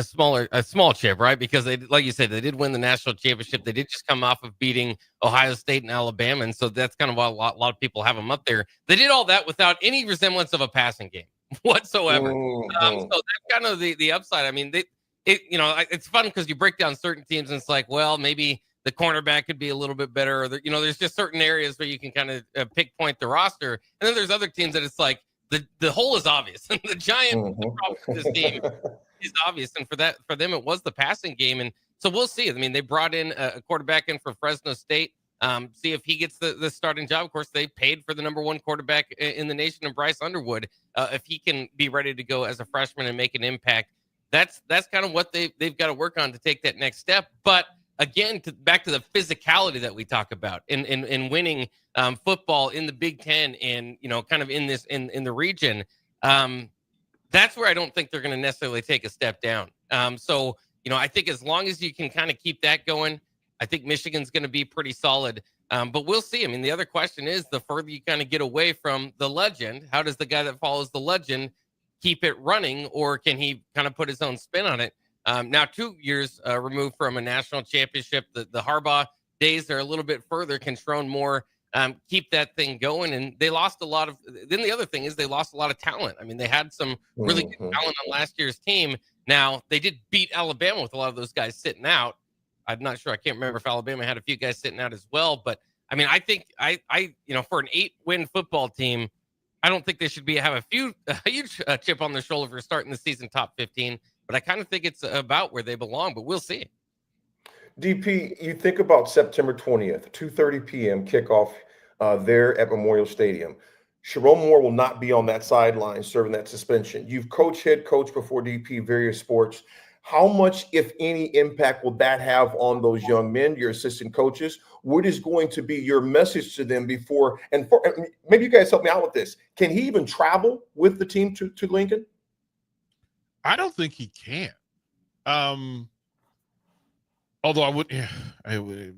small chip, right? Because they, like you said, they did win the national championship. They did just come off of beating Ohio State and Alabama, and so that's kind of why a lot of people have them up there. They did all that without any resemblance of a passing game whatsoever. So that's kind of the upside. I mean, it's fun because you break down certain teams, and it's like, well, maybe the cornerback could be a little bit better, or there's just certain areas where you can kind of pinpoint the roster, and then there's other teams that it's like, the hole is obvious. The giant problem with this team is obvious. And for them, it was the passing game. And so we'll see. I mean, they brought in a quarterback in for Fresno State. See if he gets the starting job. Of course, they paid for the number 1 quarterback in the nation of Bryce Underwood. If he can be ready to go as a freshman and make an impact, that's kind of what they've got to work on to take that next step. But again, back to the physicality that we talk about in winning football in the Big Ten and, kind of in the region, that's where I don't think they're going to necessarily take a step down. So, I think as long as you can kind of keep that going, I think Michigan's going to be pretty solid. But we'll see. I mean, the other question is, the further you kind of get away from the legend, how does the guy that follows the legend keep it running, or can he kind of put his own spin on it? Now, 2 years removed from a national championship, the Harbaugh days are a little bit further. Can Sherrone Moore keep that thing going? And they lost a lot of. Then the other thing is they lost a lot of talent. I mean, they had some really good talent on last year's team. Now, they did beat Alabama with a lot of those guys sitting out. I'm not sure. I can't remember if Alabama had a few guys sitting out as well. But I mean, I think for an 8-win football team, I don't think they should have a huge chip on their shoulder for starting the season top 15. But I kind of think it's about where they belong. But we'll see. DP, you think about September 20th, 2:30 p.m. kickoff there at Memorial Stadium. Sherrone Moore will not be on that sideline serving that suspension. You've head coach before, DP, various sports. How much, if any, impact will that have on those young men, your assistant coaches? What is going to be your message to them before? And maybe you guys help me out with this. Can he even travel with the team to Lincoln? I don't think he can. Although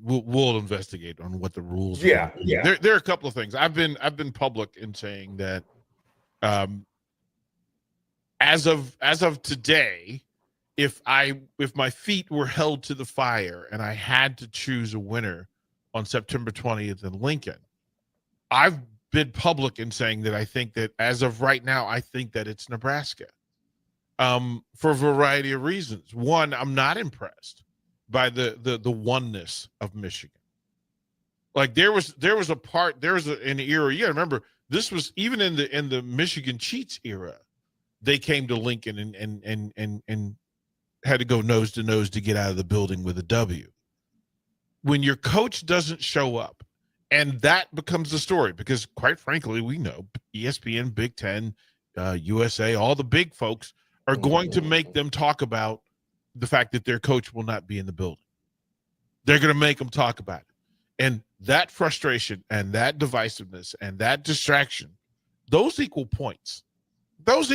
we'll investigate on what the rules are. Yeah. There are a couple of things. I've been public in saying that as of today, if my feet were held to the fire and I had to choose a winner on September 20th in Lincoln, I've been public in saying that I think that as of right now, I think that it's Nebraska. For a variety of reasons. One, I'm not impressed by the oneness of Michigan. Like there was an era, you gotta remember, this was even in the Michigan cheats era, they came to Lincoln and had to go nose to nose to get out of the building with a W. When your coach doesn't show up, and that becomes the story, because quite frankly, we know ESPN, Big Ten, USA, all the big folks are going to make them talk about the fact that their coach will not be in the building. They're going to make them talk about it. And that frustration and that divisiveness and that distraction, those equal points. Plus,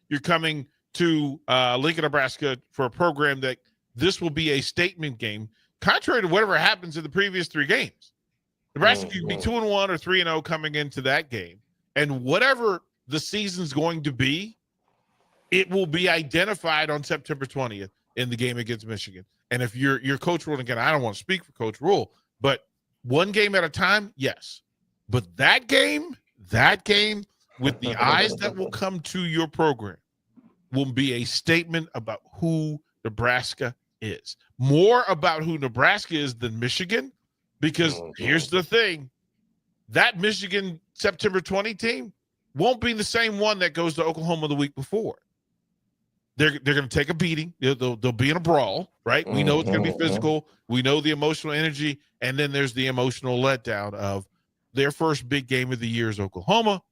you're coming to Lincoln, Nebraska for a program that this will be a statement game, contrary to whatever happens in the previous 3 games. Nebraska could be 2-1 or 3-0 coming into that game. And whatever the season's going to be, it will be identified on September 20th in the game against Michigan. And if your Coach Rule, again, I don't want to speak for Coach Rule, but one game at a time, yes. But that game with the eyes that will come to your program will be a statement about who Nebraska is. More about who Nebraska is than Michigan, because here's the thing. That Michigan September 20 team won't be the same one that goes to Oklahoma the week before. They're going to take a beating. They'll be in a brawl, right? We know it's going to be physical. We know the emotional energy. And then there's the emotional letdown of their first big game of the year is Oklahoma.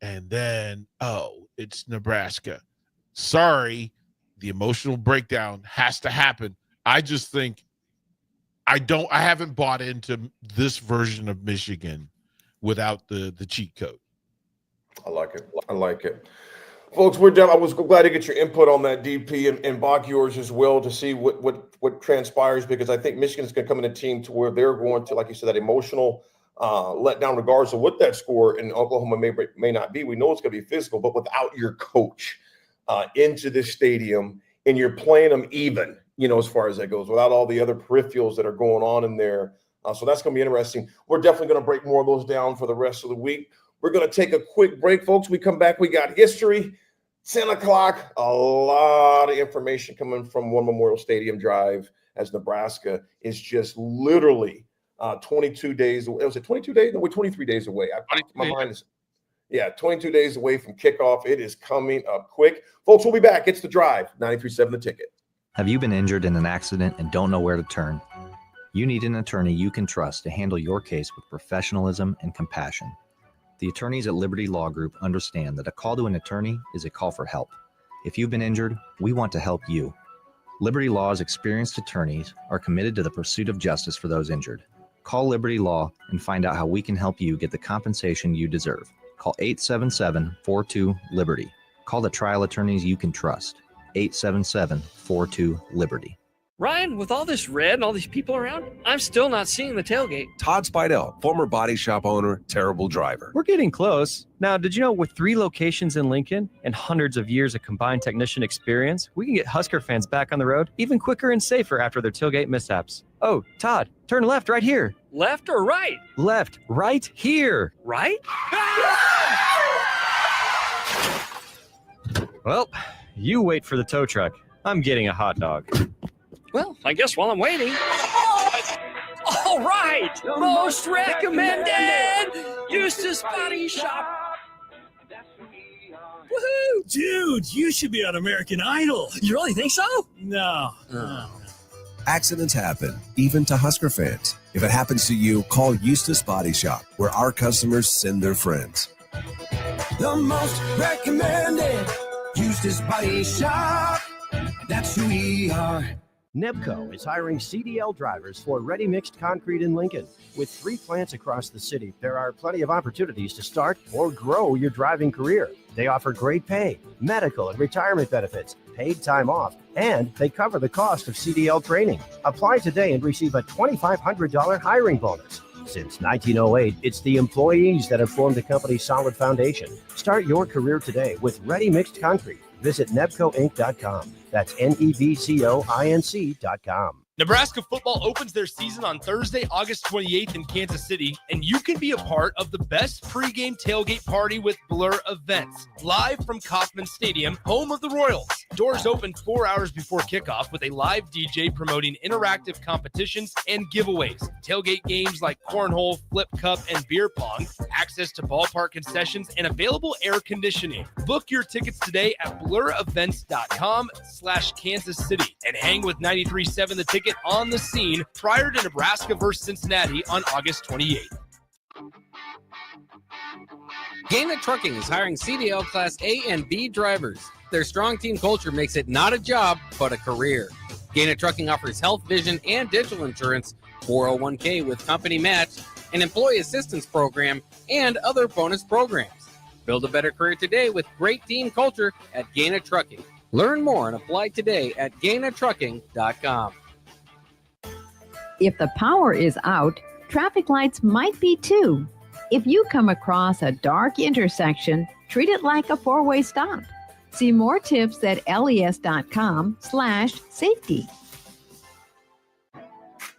And then, it's Nebraska. Sorry, the emotional breakdown has to happen. I just think I haven't bought into this version of Michigan without the cheat code. I like it. Folks, we're done. I was glad to get your input on that, DP, and Bach, yours as well, to see what transpires, because I think Michigan's going to come in a team to where they're going to, like you said, that emotional letdown, regardless of what that score in Oklahoma may not be. We know it's going to be physical, but without your coach into this stadium, and you're playing them even, as far as that goes, without all the other peripherals that are going on in there. So that's going to be interesting. We're definitely going to break more of those down for the rest of the week. We're going to take a quick break, folks. We come back. We got history, 10 o'clock, a lot of information coming from One Memorial Stadium Drive, as Nebraska is just literally 22 days away. Was it 22 days? No, we're 23 days away. My mind is, 22 days away from kickoff. It is coming up quick. Folks, we'll be back. It's The Drive, 93.7 The Ticket. Have you been injured in an accident and don't know where to turn? You need an attorney you can trust to handle your case with professionalism and compassion. The attorneys at Liberty Law Group understand that a call to an attorney is a call for help. If you've been injured, we want to help you. Liberty Law's experienced attorneys are committed to the pursuit of justice for those injured. Call Liberty Law and find out how we can help you get the compensation you deserve. Call 877-42-LIBERTY. Call the trial attorneys you can trust. 877-42-LIBERTY. Ryan, with all this red and all these people around, I'm still not seeing the tailgate. Todd Spidell, former body shop owner, terrible driver. We're getting close. Now, did you know with 3 locations in Lincoln and hundreds of years of combined technician experience, we can get Husker fans back on the road even quicker and safer after their tailgate mishaps? Oh, Todd, turn left right here. Left or right? Left, right here. Right? Well, you wait for the tow truck. I'm getting a hot dog. Well, I guess while I'm waiting. All right! Most recommended! Eustace Body Shop! Woohoo! Dude, you should be on American Idol. You really think so? No. Accidents happen, even to Husker fans. If it happens to you, call Eustace Body Shop, where our customers send their friends. The most recommended Eustace Body Shop. That's who we are. Nebco is hiring CDL drivers for ready-mixed concrete in Lincoln. With 3 plants across the city, there are plenty of opportunities to start or grow your driving career. They offer great pay, medical and retirement benefits, paid time off, and they cover the cost of CDL training. Apply today and receive a $2,500 hiring bonus. Since 1908, it's the employees that have formed the company's solid foundation. Start your career today with ready-mixed concrete. Visit nebcoinc.com. That's NEBCOINC.com. Nebraska football opens their season on Thursday, August 28th in Kansas City, and you can be a part of the best pregame tailgate party with Blur Events, live from Kauffman Stadium, home of the Royals. Doors open 4 hours before kickoff with a live DJ promoting interactive competitions and giveaways, tailgate games like cornhole, flip cup, and beer pong, access to ballpark concessions, and available air conditioning. Book your tickets today at blurevents.com/Kansas City and hang with 93.7 The Ticket on the scene prior to Nebraska versus Cincinnati on August 28th. Gaina Trucking is hiring CDL Class A and B drivers. Their strong team culture makes it not a job, but a career. Gaina Trucking offers health, vision, and digital insurance, 401k with company match, an employee assistance program, and other bonus programs. Build a better career today with great team culture at Gaina Trucking. Learn more and apply today at GainaTrucking.com. If the power is out, traffic lights might be too. If you come across a dark intersection, treat it like a 4-way stop. See more tips at les.com/safety.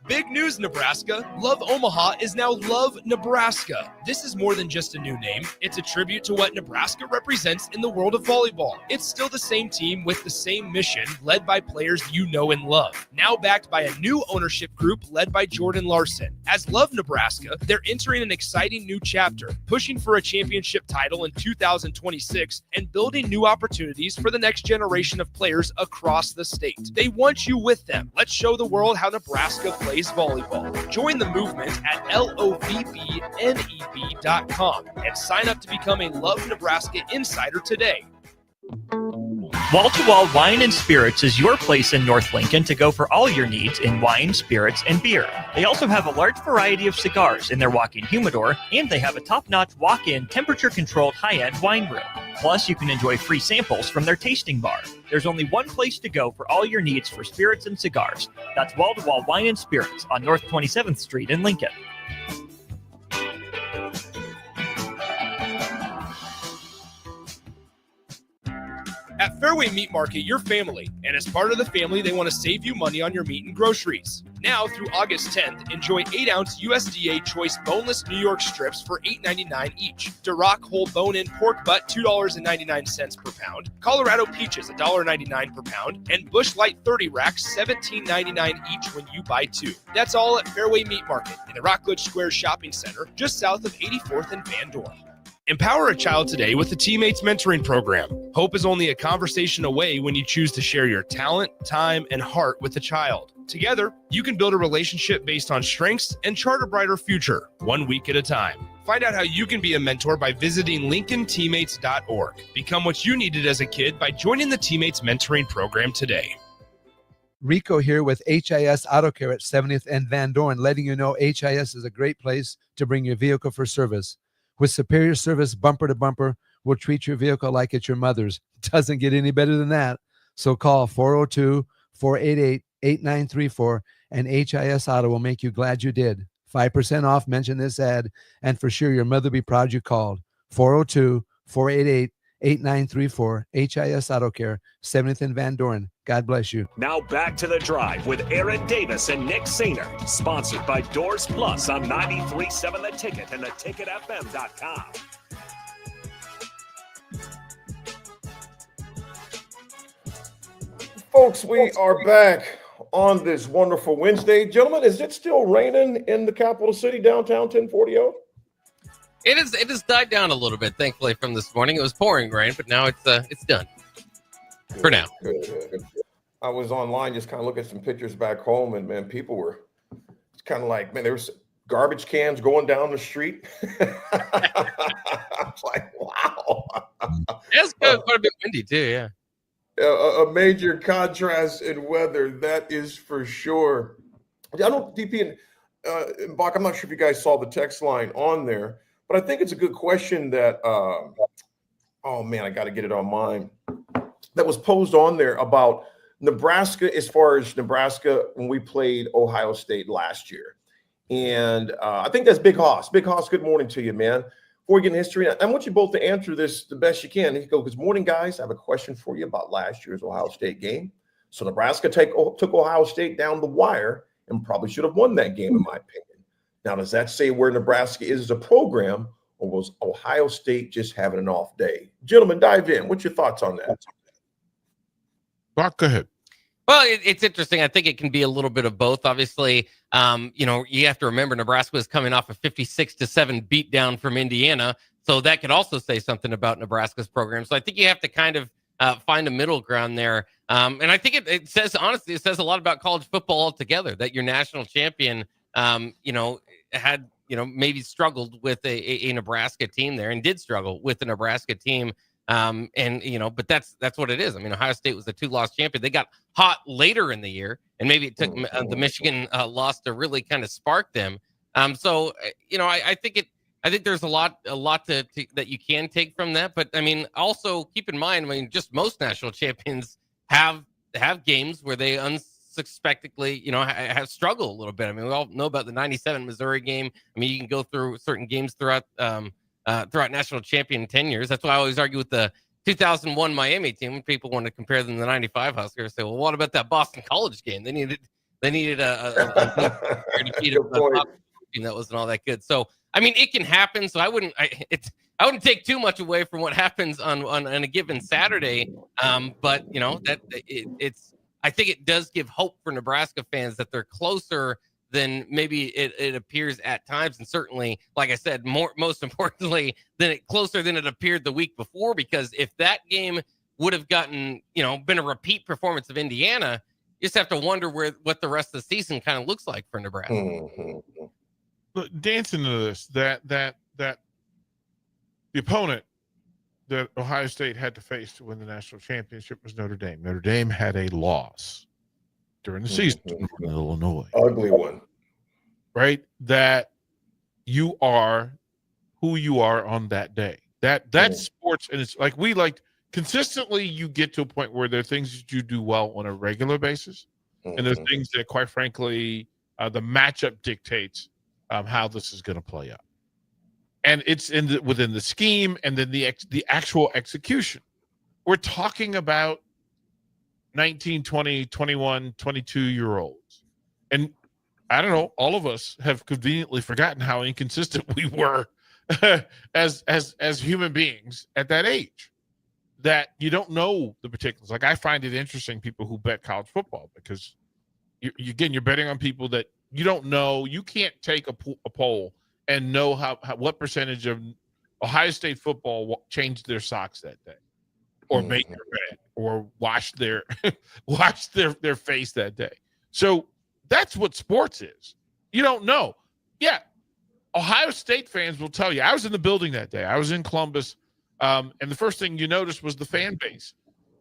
Big news, Nebraska. Love Omaha is now Love Nebraska. This is more than just a new name. It's a tribute to what Nebraska represents in the world of volleyball. It's still the same team with the same mission, led by players you know and love. Now backed by a new ownership group led by Jordan Larson. As Love Nebraska, they're entering an exciting new chapter, pushing for a championship title in 2026 and building new opportunities for the next generation of players across the state. They want you with them. Let's show the world how Nebraska plays volleyball. Join the movement at LOVBNEB.com and sign up to become a Love Nebraska Insider today. Wall to Wall Wine and Spirits is your place in North Lincoln to go for all your needs in wine, spirits, and beer. They also have a large variety of cigars in their walk-in humidor, and they have a top-notch walk-in temperature-controlled high-end wine room. Plus, you can enjoy free samples from their tasting bar. There's only one place to go for all your needs for spirits and cigars. That's Wall to Wall Wine and Spirits on North 27th Street in Lincoln. At Fairway Meat Market, you're family, and as part of the family, they want to save you money on your meat and groceries. Now through August 10th, enjoy 8-ounce USDA Choice boneless New York strips for $8.99 each. Duroc whole bone-in pork butt, $2.99 per pound. Colorado peaches, $1.99 per pound. And Busch Light 30 racks, $17.99 each when you buy 2. That's all at Fairway Meat Market in the Rockledge Square Shopping Center, just south of 84th and Van Dorn. Empower a child today with the Teammates Mentoring Program. Hope is only a conversation away when you choose to share your talent, time, and heart with the child. Together, you can build a relationship based on strengths and chart a brighter future, 1 week at a time. Find out how you can be a mentor by visiting LincolnTeammates.org. Become what you needed as a kid by joining the Teammates Mentoring Program today. Rico here with HIS Auto Care at 70th and Van Dorn, letting you know HIS is a great place to bring your vehicle for service. With superior service bumper to bumper, we'll treat your vehicle like it's your mother's. It doesn't get any better than that. So call 402-488-8255 8934, and HIS Auto will make you glad you did. 5% off, mention this ad, and for sure your mother will be proud you called. 402-488-8934, HIS Auto Care, 70th and Van Doren. God bless you. Now back to the drive with Aaron Davis and Nick Sainer, sponsored by Doors Plus on 93.7 The Ticket and theticketfm.com. Folks, we are back on this wonderful Wednesday. Gentlemen, is it still raining in the capital city, downtown 1040? It has died down a little bit, thankfully, from this morning. It was pouring rain, but now it's done for now. Good. I was online just kind of looking at some pictures back home, and man, people were kind of like, man, there was garbage cans going down the street. I was like, wow. It's quite a bit windy too, yeah. A major contrast in weather, that is for sure. I don't, DP and Bach, I'm not sure if you guys saw the text line on there, but I think it's a good question that, oh man, I got to get it on mine, that was posed on there about Nebraska, as far as Nebraska when we played Ohio State last year. And I think that's Big Hoss. Big Hoss, good morning to you, man. Before we get in history, I want you both to answer this the best you can. He goes, good morning, guys. I have a question for you about last year's Ohio State game. So Nebraska took Ohio State down the wire and probably should have won that game, in my opinion. Now, does that say where Nebraska is as a program, or was Ohio State just having an off day? Gentlemen, dive in. What's your thoughts on that? Bach, go ahead. Well, it's interesting. I think it can be a little bit of both. Obviously, you have to remember Nebraska was coming off a 56-7 beatdown from Indiana, so that could also say something about Nebraska's program. So I think you have to kind of find a middle ground there. And I think it says, honestly, it says a lot about college football altogether that your national champion, had maybe struggled with a Nebraska team there, and did struggle with the Nebraska team. But that's what it is. I mean, Ohio State was a 2-loss champion. They got hot later in the year, and maybe it took the Michigan loss to really kind of spark them. I think there's a lot that you can take from that. But I mean, also keep in mind, just most national champions have games where they unsuspectingly, have struggled a little bit. I mean, we all know about the 97 Missouri game. I mean, you can go through certain games throughout national champion tenures. That's why I always argue with the 2001 Miami team when people want to compare them to the 95 Huskers. Say, well, what about that Boston College game? They needed a defeat of a team that wasn't all that good. So, I mean, it can happen. So I wouldn't take too much away from what happens on a given Saturday. But I think it does give hope for Nebraska fans that they're closer than maybe it appears at times, and certainly, like I said, most importantly, closer than it appeared the week before. Because if that game would have gotten, been a repeat performance of Indiana, you just have to wonder what the rest of the season kind of looks like for Nebraska. Mm-hmm. Look, dancing to this, that the opponent that Ohio State had to face to win the national championship was Notre Dame. Notre Dame had a loss during the season to Illinois. Ugly one. Right? That you are who you are on that day. That's sports, and it's like consistently you get to a point where there are things that you do well on a regular basis, and there's things that, quite frankly, the matchup dictates how this is going to play out. And it's within the scheme, and then the actual execution. We're talking about 19, 20, 21, 22-year-olds. And I don't know, all of us have conveniently forgotten how inconsistent we were as human beings at that age, that you don't know the particulars. Like, I find it interesting, people who bet college football, because you're betting on people that you don't know. You can't take a poll and know what percentage of Ohio State football changed their socks that day, or made their bed, or washed their face that day. So that's what sports is. You don't know. Yeah, Ohio State fans will tell you. I was in the building that day. I was in Columbus, and the first thing you noticed was the fan base.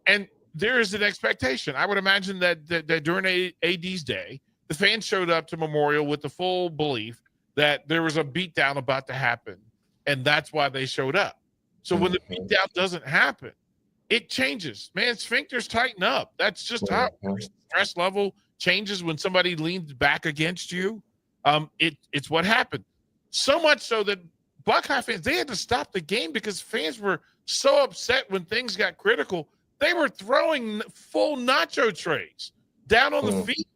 And there is an expectation. I would imagine that during AD's day, the fans showed up to Memorial with the full belief that there was a beatdown about to happen, and that's why they showed up. So when the beatdown doesn't happen, it changes. Man, sphincters tighten up. That's just how stress level changes when somebody leans back against you. It's what happened. So much so that Buckeye fans, they had to stop the game because fans were so upset when things got critical. They were throwing full nacho trays down on the field.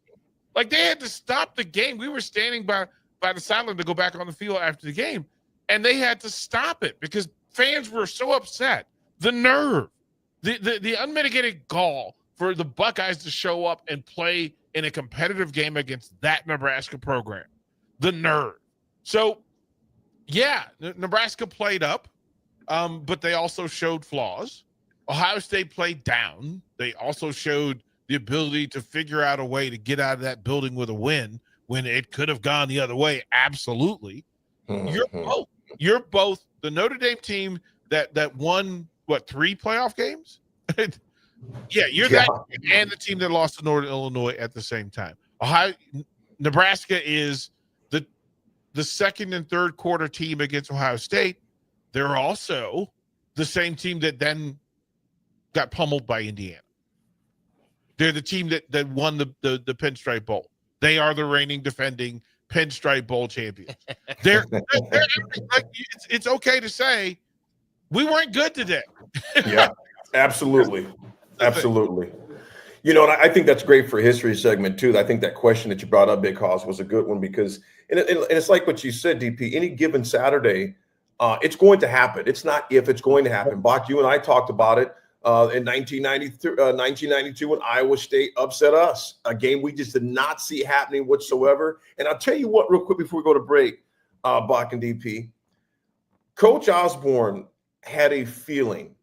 Like, they had to stop the game. We were standing by the sideline to go back on the field after the game, and they had to stop it because fans were so upset. The nerve, the unmitigated gall for the Buckeyes to show up and play in a competitive game against that Nebraska program. The nerve. So, yeah, Nebraska played up, but they also showed flaws. Ohio State played down. They also showed the ability to figure out a way to get out of that building with a win when it could have gone the other way. Absolutely. You're both the Notre Dame team that won, 3 playoff games? Yeah, you're that, and the team that lost to Northern Illinois at the same time. Nebraska is the second and third quarter team against Ohio State. They're also the same team that then got pummeled by Indiana. They're the team that won the Pinstripe Bowl. They are the reigning defending Pinstripe Bowl champions. They're it's okay to say we weren't good today. Yeah, absolutely. Absolutely. You know, and I think that's great for a history segment too. I think that question that you brought up, Big Hoss, was a good one because, and it's like what you said, DP, any given Saturday, it's going to happen. It's not if, it's going to happen. Bach, you and I talked about it in 1992 when Iowa State upset us, a game we just did not see happening whatsoever. And I'll tell you what, real quick before we go to break, Bach and DP, Coach Osborne had a feeling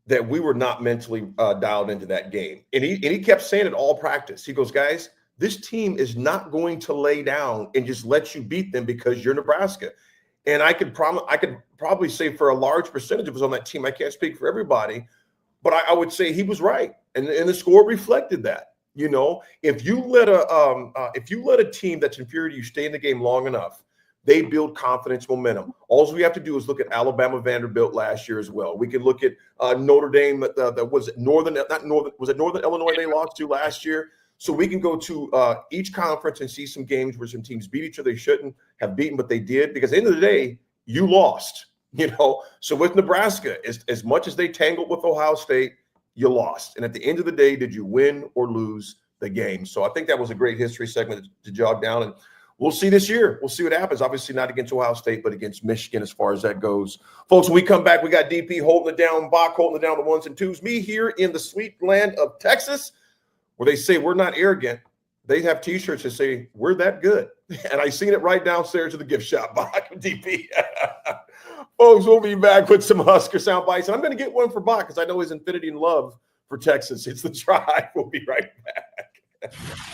that we were not mentally dialed into that game. And he kept saying it all practice. He goes, guys, this team is not going to lay down and just let you beat them because you're Nebraska. And I could probably say for a large percentage of us on that team, I can't speak for everybody, but I would say he was right. And the score reflected that. You know, if you let a team that's inferior to you stay in the game long enough, they build confidence, momentum. All we have to do is look at Alabama, Vanderbilt last year as well. We can look at Notre Dame. Was it Northern Illinois they lost to last year? So we can go to each conference and see some games where some teams beat each other they shouldn't have beaten, but they did, because at the end of the day, you lost. You know, so with Nebraska, as much as they tangled with Ohio State, you lost. And at the end of the day, did you win or lose the game? So I think that was a great history segment to jog down, and we'll see this year. We'll see what happens. Obviously not against Ohio State, but against Michigan as far as that goes. Folks, when we come back, we got DP holding it down, Bach holding it down, the ones and twos. Me here in the sweet land of Texas, where they say we're not arrogant. They have T-shirts that say we're that good. And I seen it right downstairs at the gift shop, Bach and DP. Folks, we'll be back with some Husker sound bites. And I'm going to get one for Bach because I know his infinity and love for Texas. It's the Drive. We'll be right back.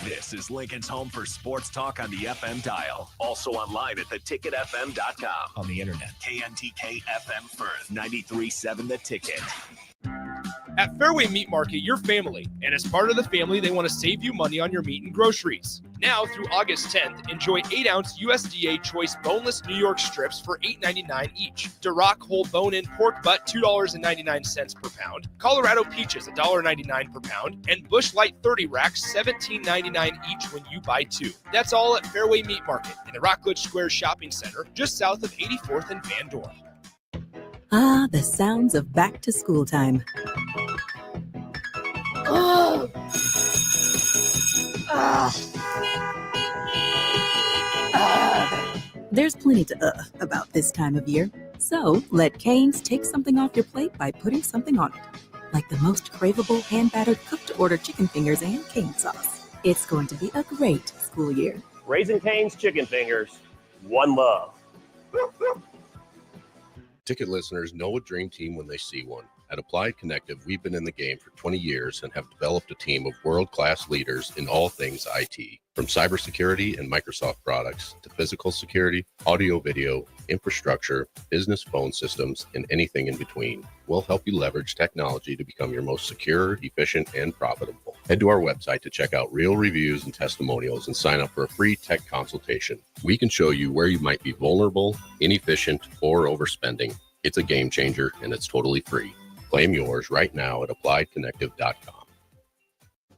This is Lincoln's home for sports talk on the FM dial. Also online at theticketfm.com. On the internet. KNTK FM Firth, 93.7 The Ticket. At Fairway Meat Market, you're family, and as part of the family, they want to save you money on your meat and groceries. Now through August 10th, enjoy 8-ounce USDA Choice boneless New York strips for $8.99 each. Duroc whole bone-in pork butt, $2.99 per pound. Colorado peaches, $1.99 per pound. And Busch Light 30 racks, $17.99 each when you buy 2. That's all at Fairway Meat Market in the Rockledge Square Shopping Center, just south of 84th and Van Dorn. Ah, the sounds of back to school time. Oh. There's plenty to about this time of year. So let Cane's take something off your plate by putting something on it. Like the most craveable hand-battered cooked-to-order chicken fingers and cane sauce. It's going to be a great school year. Raising Cane's chicken fingers. One love. Ticket listeners know a dream team when they see one. At Applied Connective, we've been in the game for 20 years and have developed a team of world-class leaders in all things IT. From cybersecurity and Microsoft products to physical security, audio-video, infrastructure, business phone systems, and anything in between. We'll help you leverage technology to become your most secure, efficient, and profitable. Head to our website to check out real reviews and testimonials and sign up for a free tech consultation. We can show you where you might be vulnerable, inefficient, or overspending. It's a game changer, and it's totally free. Claim yours right now at appliedconnective.com.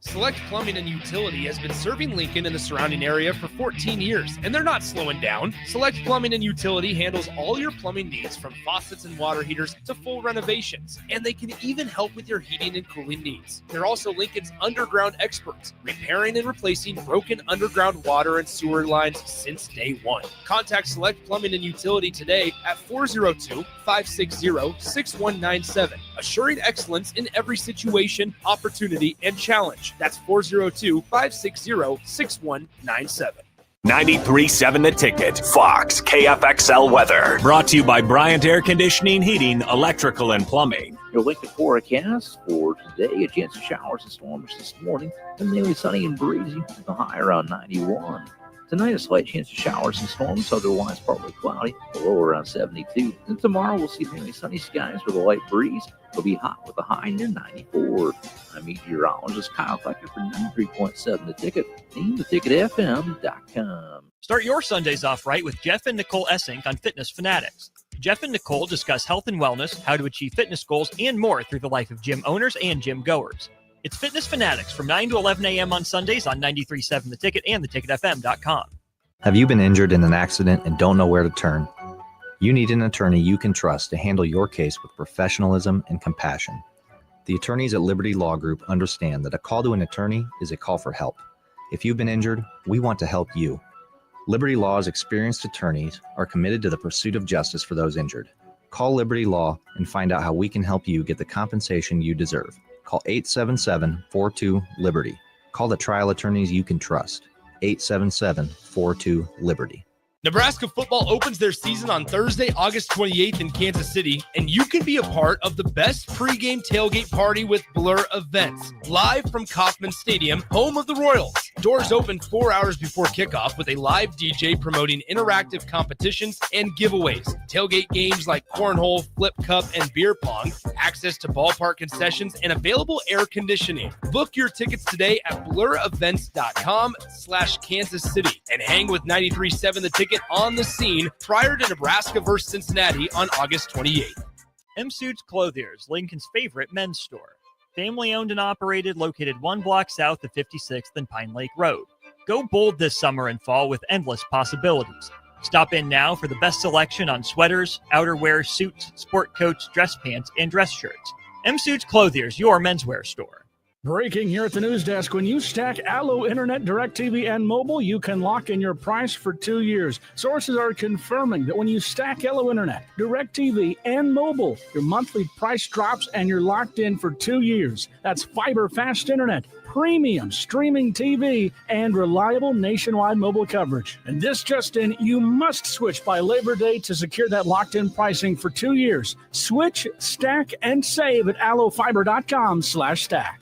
Select Plumbing and Utility has been serving Lincoln and the surrounding area for 14 years, and they're not slowing down. Select Plumbing and Utility handles all your plumbing needs from faucets and water heaters to full renovations, and they can even help with your heating and cooling needs. They're also Lincoln's underground experts, repairing and replacing broken underground water and sewer lines since day one. Contact Select Plumbing and Utility today at 402-560-6197, assuring excellence in every situation, opportunity, and challenge. That's 402-560-6197. 93.7 The Ticket, Fox, KFXL weather. Brought to you by Bryant Air Conditioning, Heating, Electrical, and Plumbing. Your Lincoln forecast for today: a chance of showers and storms this morning, and mainly sunny and breezy with a high around 91. Tonight, a slight chance of showers and storms, otherwise partly cloudy, a low around 72. And tomorrow, we'll see mainly sunny skies with a light breeze. It'll be hot with a high near 94. I'm meteorologist Kyle Flecker for 93.7 The Ticket and theticketfm.com. Start your Sundays off right with Jeff and Nicole Essink on Fitness Fanatics. Jeff and Nicole discuss health and wellness, how to achieve fitness goals, and more through the life of gym owners and gym goers. It's Fitness Fanatics from 9 to 11 a.m. on Sundays on 93.7 The Ticket and theticketfm.com. Have you been injured in an accident and don't know where to turn? You need an attorney you can trust to handle your case with professionalism and compassion. The attorneys at Liberty Law Group understand that a call to an attorney is a call for help. If you've been injured, we want to help you. Liberty Law's experienced attorneys are committed to the pursuit of justice for those injured. Call Liberty Law and find out how we can help you get the compensation you deserve. Call 877-42-LIBERTY. Call the trial attorneys you can trust. 877-42-LIBERTY. Nebraska football opens their season on Thursday, August 28th in Kansas City, and you can be a part of the best pregame tailgate party with Blur Events, live from Kauffman Stadium, home of the Royals. Doors open 4 hours before kickoff with a live DJ promoting interactive competitions and giveaways, tailgate games like cornhole, flip cup, and beer pong, access to ballpark concessions, and available air conditioning. Book your tickets today at blurevents.com/Kansas City and hang with 93.7 The Ticket on the scene prior to Nebraska versus Cincinnati on August 28th. M Suits Clothiers, Lincoln's favorite men's store. Family owned and operated, located 1 block south of 56th and Pine Lake Road. Go bold this summer and fall with endless possibilities. Stop in now for the best selection on sweaters, outerwear, suits, sport coats, dress pants, and dress shirts. M Suits Clothiers, your menswear store. Breaking here at the news desk. When you stack Allo Internet, DirecTV, and mobile, you can lock in your price for 2 years. Sources are confirming that when you stack Allo Internet, DirecTV, and mobile, your monthly price drops and you're locked in for 2 years. That's fiber fast internet, premium streaming TV, and reliable nationwide mobile coverage. And this just in, you must switch by Labor Day to secure that locked-in pricing for 2 years. Switch, stack, and save at allofiber.com/stack.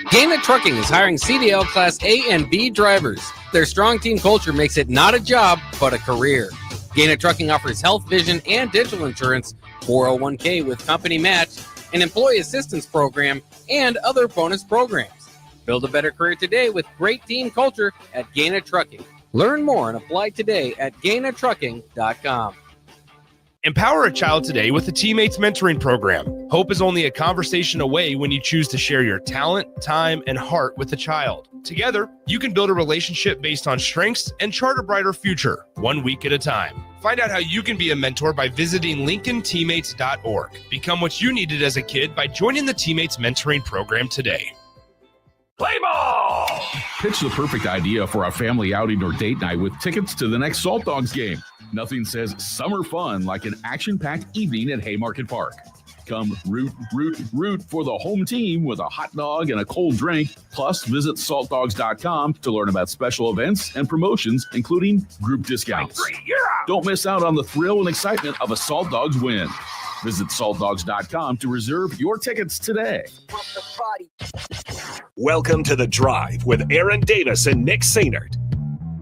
Gaina Trucking is hiring CDL Class A and B drivers. Their strong team culture makes it not a job, but a career. Gaina Trucking offers health, vision, and dental insurance, 401k with company match, an employee assistance program, and other bonus programs. Build a better career today with great team culture at Gaina Trucking. Learn more and apply today at GainaTrucking.com. Empower a child today with the Teammates Mentoring Program. Hope is only a conversation away when you choose to share your talent, time, and heart with the child. Together, you can build a relationship based on strengths and chart a brighter future, 1 week at a time. Find out how you can be a mentor by visiting LincolnTeammates.org. Become what you needed as a kid by joining the Teammates Mentoring Program today. Play ball! Pitch the perfect idea for a family outing or date night with tickets to the next Salt Dogs game. Nothing says summer fun like an action-packed evening at Haymarket Park. Come root for the home team with a hot dog and a cold drink. Plus, visit saltdogs.com to learn about special events and promotions, including group discounts. Don't miss out on the thrill and excitement of a Salt Dogs win. Visit saltdogs.com to reserve your tickets today. Welcome to The Drive with Aaron Davis and Nick Sainert.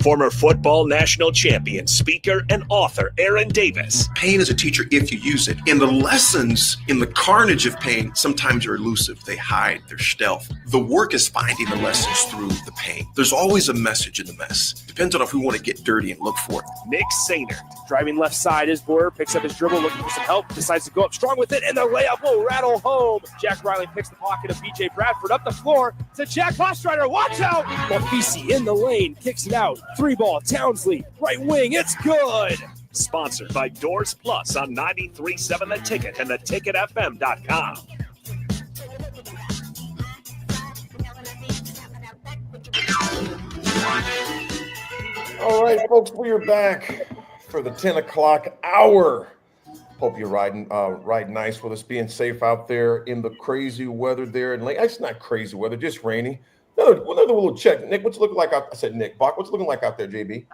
former football national champion, speaker, and author Aaron Davis. Pain is a teacher if you use it. And the lessons in the carnage of pain sometimes are elusive. They hide, they're stealth. The work is finding the lessons through the pain. There's always a message in the mess. Depends on if we want to get dirty and look for it. Nick Sainert, driving left side is Boyer, picks up his dribble, looking for some help, decides to go up strong with it, and the layup will rattle home. Jack Riley picks the pocket of BJ Bradford up the floor to Jack Hostreiter. Watch out! Mafisi in the lane, kicks it out. 3-ball, Townsley, right wing, it's good! Sponsored by Doors Plus on 93.7 The Ticket and theticketfm.com. All right, folks, we are back for the 10 o'clock hour. Hope you're riding nice with us, being safe out there in the crazy weather there. And it's not crazy weather, just rainy. Another little check. Nick, what's it looking like out? I said Nick. Bach, what's it looking like out there, JB?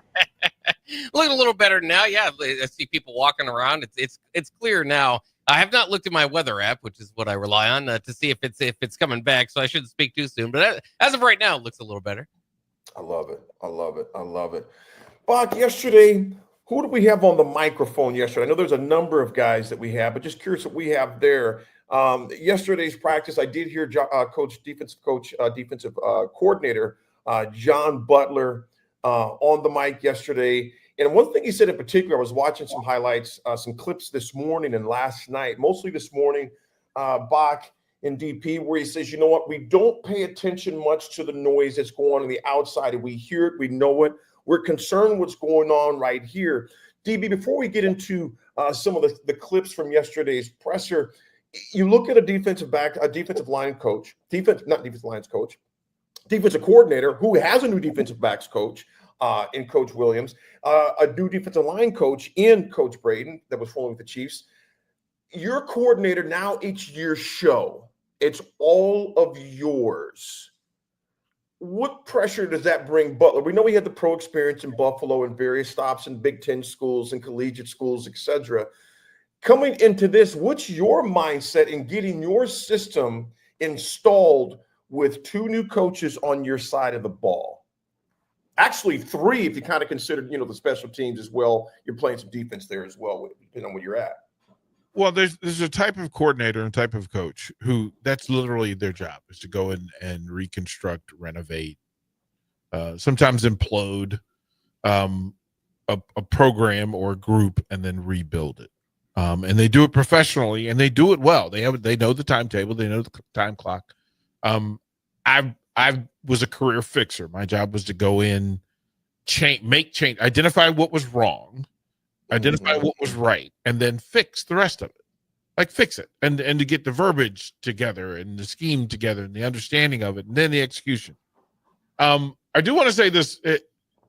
Looking a little better now. Yeah, I see people walking around. It's clear now. I have not looked at my weather app, which is what I rely on to see if it's coming back. So I shouldn't speak too soon. But as of right now, it looks a little better. I love it. Bach, yesterday, who did we have on the microphone yesterday? I know there's a number of guys that we have, but just curious what we have there. Yesterday's practice, I did hear defensive coordinator John Butler on the mic yesterday. And one thing he said in particular, I was watching some highlights, some clips this morning and last night, mostly this morning, Bach in DP, where he says, you know what, we don't pay attention much to the noise that's going on the outside. We hear it, we know it. We're concerned what's going on right here. DB, before we get into some of the clips from yesterday's presser, you look at a defensive coordinator who has a new defensive backs coach in Coach Williams, a new defensive line coach in Coach Braden that was formerly with the Chiefs. Your coordinator, now it's your show. It's all of yours. What pressure does that bring Butler? We know he had the pro experience in Buffalo and various stops in Big Ten schools and collegiate schools, etc. Coming into this, what's your mindset in getting your system installed with two new coaches on your side of the ball? Actually, three, if you kind of consider, the special teams as well. You're playing some defense there as well, depending on where you're at. Well, there's a type of coordinator and type of coach who that's literally their job, is to go in and reconstruct, renovate, sometimes implode a program or a group and then rebuild it. And they do it professionally and they do it well. They know the timetable, they know the time clock. I was a career fixer. My job was to go in, make change, identify what was wrong, identify what was right, and then fix the rest of it. Like fix it and to get the verbiage together and the scheme together and the understanding of it and then the execution. I do want to say this,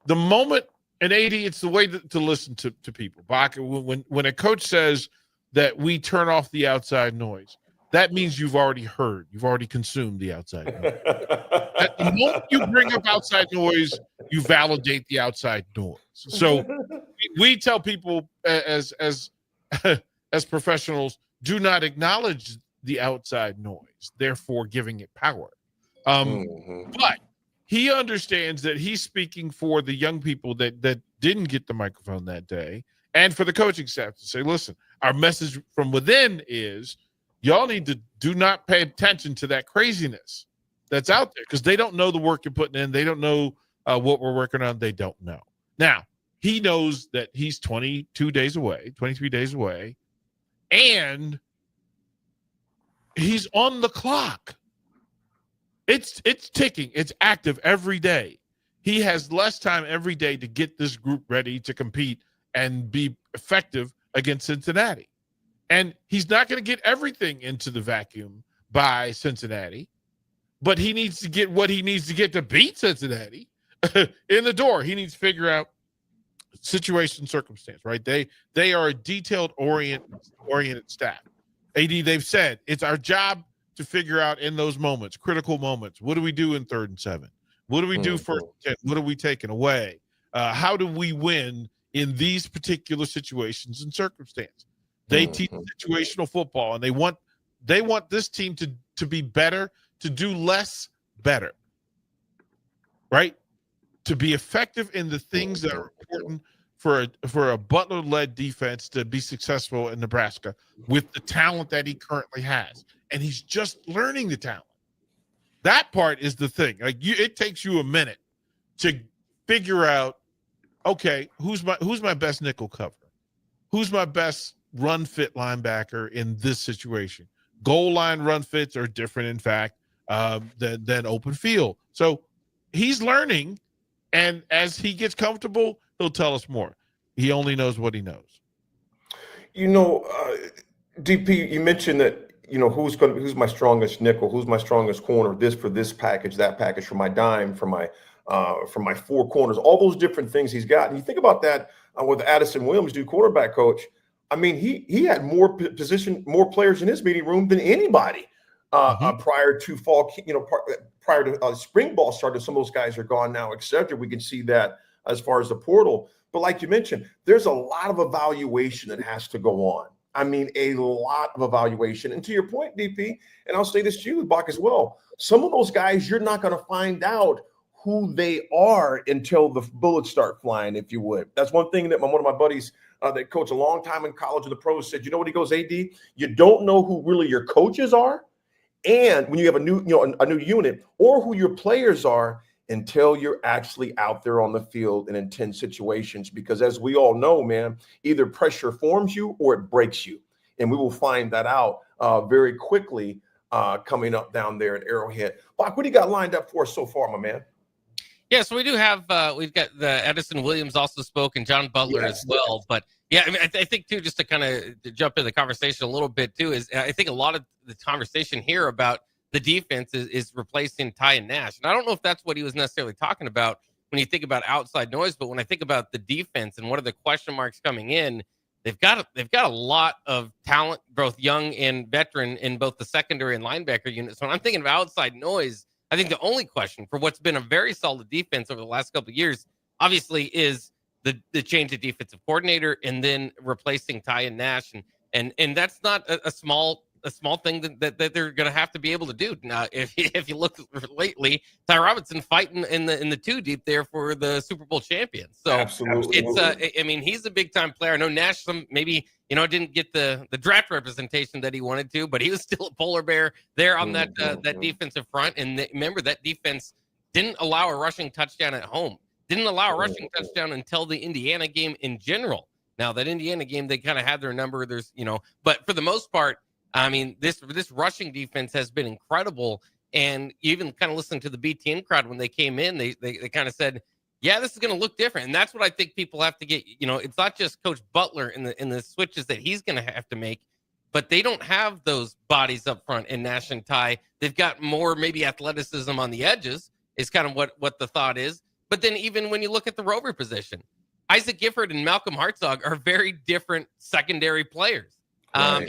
the moment, and AD, it's the way to listen to people. Bach, when a coach says that we turn off the outside noise, that means you've already heard, you've already consumed the outside noise. At the moment you bring up outside noise, you validate the outside noise. So we tell people as professionals, do not acknowledge the outside noise, therefore giving it power. But he understands that he's speaking for the young people that didn't get the microphone that day, and for the coaching staff to say, listen, our message from within is y'all need to do not pay attention to that craziness that's out there, because they don't know the work you're putting in. They don't know what we're working on. They don't know. Now, he knows that he's 23 days away, and he's on the clock. It's ticking. It's active every day. He has less time every day to get this group ready to compete and be effective against Cincinnati. And he's not going to get everything into the vacuum by Cincinnati, but he needs to get what he needs to get to beat Cincinnati in the door. He needs to figure out situation, circumstance, right? They are a detailed oriented staff. AD, they've said it's our job to figure out in those moments, critical moments, what do we do in 3rd and 7? What do we do first and 10? What are we taking away? How do we win in these particular situations and circumstances? They teach situational football, and they want this team to be better, to do less better, right? to be effective in the things that are important for a Butler-led defense to be successful in Nebraska with the talent that he currently has. And he's just learning the talent. That part is the thing. Like it takes you a minute to figure out, okay, who's my best nickel cover? Who's my best run fit linebacker in this situation? Goal line run fits are different, in fact, than open field. So he's learning, and as he gets comfortable, he'll tell us more. He only knows what he knows. DP, you mentioned that, who's my strongest nickel, who's my strongest corner, this for this package, that package for my dime, for my four corners, all those different things he's got. And you think about that with Addison Williams, quarterback coach. I mean, he had more players in his meeting room than anybody prior to fall, prior to spring ball started. Some of those guys are gone now, etc. We can see that as far as the portal. But like you mentioned, there's a lot of evaluation that has to go on. I mean, a lot of evaluation. And to your point, DP, and I'll say this to you, Bach, as well, some of those guys, you're not going to find out who they are until the bullets start flying, if you would. That's one thing that one of my buddies that coached a long time in college in the pros said, what he goes, AD, you don't know who really your coaches are. And when you have a new unit, or who your players are, until you're actually out there on the field in intense situations. Because as we all know, man, either pressure forms you or it breaks you. And we will find that out very quickly coming up down there at Arrowhead. Bach, what do you got lined up for us so far, my man? Yeah, so we do have, we've got the Edison Williams also spoke and John Butler as well. But yeah, I mean, I think too, just to kind of jump in the conversation a little bit too, is I think a lot of the conversation here about the defense is replacing Ty and Nash. And I don't know if that's what he was necessarily talking about when you think about outside noise, but when I think about the defense and what are the question marks coming in, they've got a lot of talent, both young and veteran, in both the secondary and linebacker units. So when I'm thinking of outside noise, I think the only question for what's been a very solid defense over the last couple of years, obviously, is the change of defensive coordinator and then replacing Ty and Nash. And that's not a small thing that they're going to have to be able to do. Now, if you look lately, Ty Robinson fighting in the two deep there for the Super Bowl champion. So absolutely, it's I mean, he's a big time player. I know Nash maybe didn't get the draft representation that he wanted to, but he was still a polar bear there on that defensive front. And remember, that defense didn't allow a rushing touchdown at home. Didn't allow a rushing touchdown until the Indiana game in general. Now that Indiana game, they kind of had their number. But for the most part, I mean, this rushing defense has been incredible. And even kind of listening to the BTN crowd when they came in, they kind of said, yeah, this is going to look different. And that's what I think people have to get. It's not just Coach Butler in the switches that he's going to have to make, but they don't have those bodies up front in Nash and Ty. They've got more maybe athleticism on the edges is kind of what the thought is. But then even when you look at the rover position, Isaac Gifford and Malcolm Hartzog are very different secondary players. So I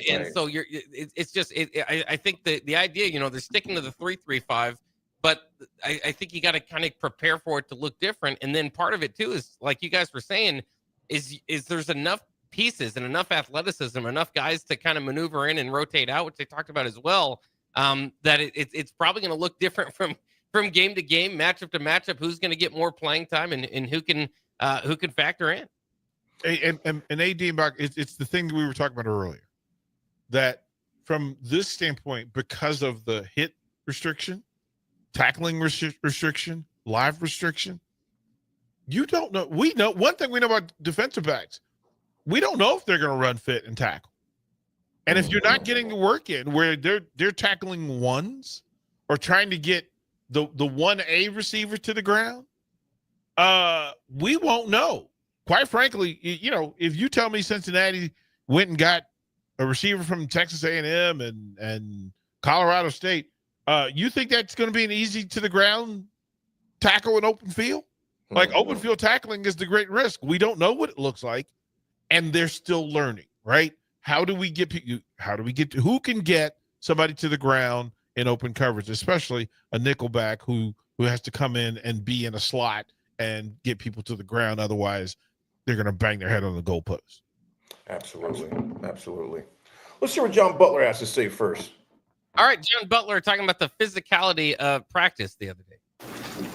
think the idea, they're sticking to the 3-3-5, but I think you got to kind of prepare for it to look different. And then part of it too is, like you guys were saying, is there's enough pieces and enough athleticism, enough guys to kind of maneuver in and rotate out, which they talked about as well, that it's probably going to look different from game to game, matchup to matchup, who's going to get more playing time and who can factor in. And AD and Bach, it's the thing that we were talking about earlier, that from this standpoint, because of the hit restriction, tackling restriction, live restriction, you don't know. We know one thing we know about defensive backs. We don't know if they're going to run fit and tackle. And if you're not getting the work in where they're tackling ones or trying to get the 1A receiver to the ground, we won't know. Quite frankly, if you tell me Cincinnati went and got a receiver from Texas A&M and Colorado State, you think that's going to be an easy to the ground tackle in open field? Like, open field tackling is the great risk. We don't know what it looks like, and they're still learning, right? Who can get somebody to the ground in open coverage, especially a nickelback who has to come in and be in a slot and get people to the ground. Otherwise, they're going to bang their head on the goalpost. Absolutely. Let's hear what John Butler has to say first. All right, John Butler talking about the physicality of practice the other day.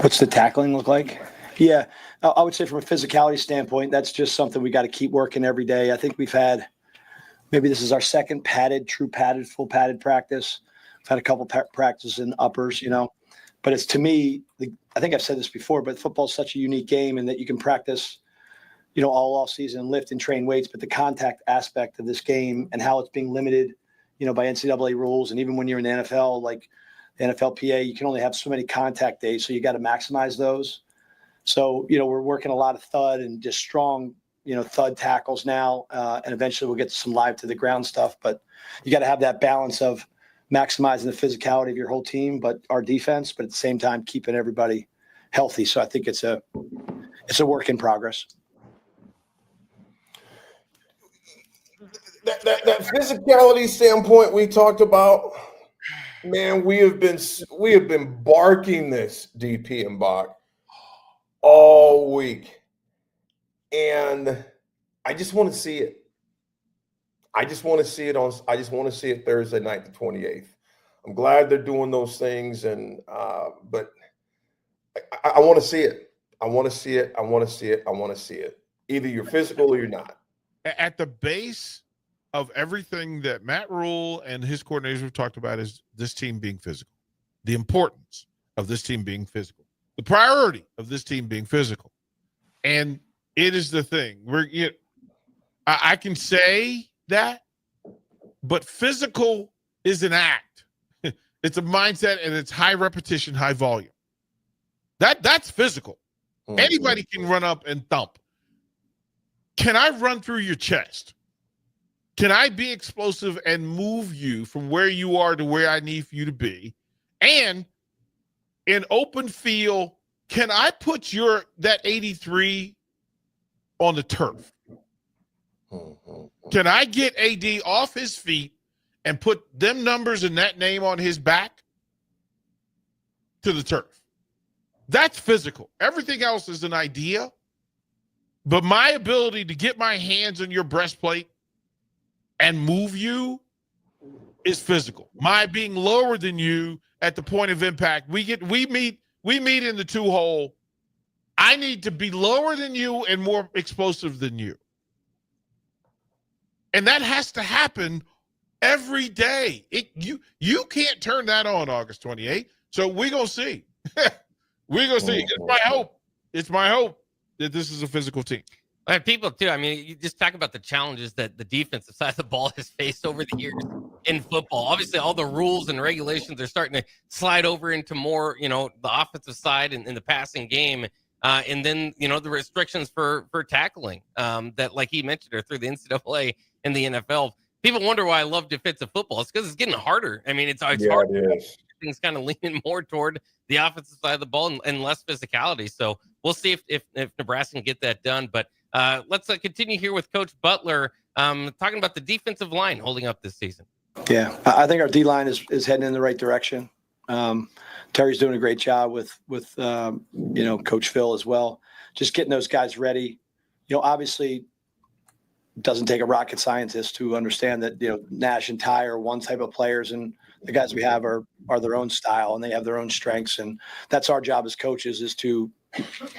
What's the tackling look like? Yeah, I would say from a physicality standpoint, that's just something we got to keep working every day. I think we've had, maybe this is our second full padded practice. I've had a couple practices in uppers, but it's, to me, I think I've said this before, but football is such a unique game, and that you can practice, all off season, lift and train weights, but the contact aspect of this game and how it's being limited, by NCAA rules. And even when you're in the NFL, like the NFLPA, you can only have so many contact days. So you got to maximize those. So, we're working a lot of thud and just strong, thud tackles now. And eventually we'll get to some live to the ground stuff, but you got to have that balance of maximizing the physicality of your whole team, but our defense, but at the same time, keeping everybody healthy. So I think it's a work in progress. That physicality standpoint we talked about, man, we have been barking this, DP and Bach, all week, and I just want to see it. I just want to see it Thursday night, the 28th. I'm glad they're doing those things, and but I want to see it. I want to see it. I want to see it. I want to see it. Either you're physical or you're not. At the base of everything that Matt Rule and his coordinators have talked about is this team being physical, the importance of this team being physical, the priority of this team being physical. And it is the thing I can say that, but physical is an act. It's a mindset, and it's high repetition, high volume. That's physical. Mm-hmm. Anybody can run up and thump. Can I run through your chest? Can I be explosive and move you from where you are to where I need for you to be? And in open field, can I put that 83 on the turf? Can I get AD off his feet and put them numbers and that name on his back to the turf? That's physical. Everything else is an idea. But my ability to get my hands on your breastplate and move you is physical. My being lower than you at the point of impact, we meet in the 2-hole. I need to be lower than you and more explosive than you. And that has to happen every day. You can't turn that on August 28th. So we're going to see. We're going to see. It's my hope that this is a physical team. People, too, I mean, you just talk about the challenges that the defensive side of the ball has faced over the years in football. Obviously, all the rules and regulations are starting to slide over into more, the offensive side in the passing game. And then, the restrictions for tackling that, like he mentioned, are through the NCAA and the NFL. People wonder why I love defensive football. It's because it's getting harder. I mean, it's hard. Things kind of leaning more toward the offensive side of the ball and less physicality. So we'll see if Nebraska can get that done. But let's continue here with Coach Butler talking about the defensive line holding up this season. Yeah, I think our D-line is heading in the right direction. Terry's doing a great job with Coach Phil as well, just getting those guys ready. Obviously, it doesn't take a rocket scientist to understand that Nash and Ty are one type of players, and the guys we have are their own style, and they have their own strengths, and that's our job as coaches, is to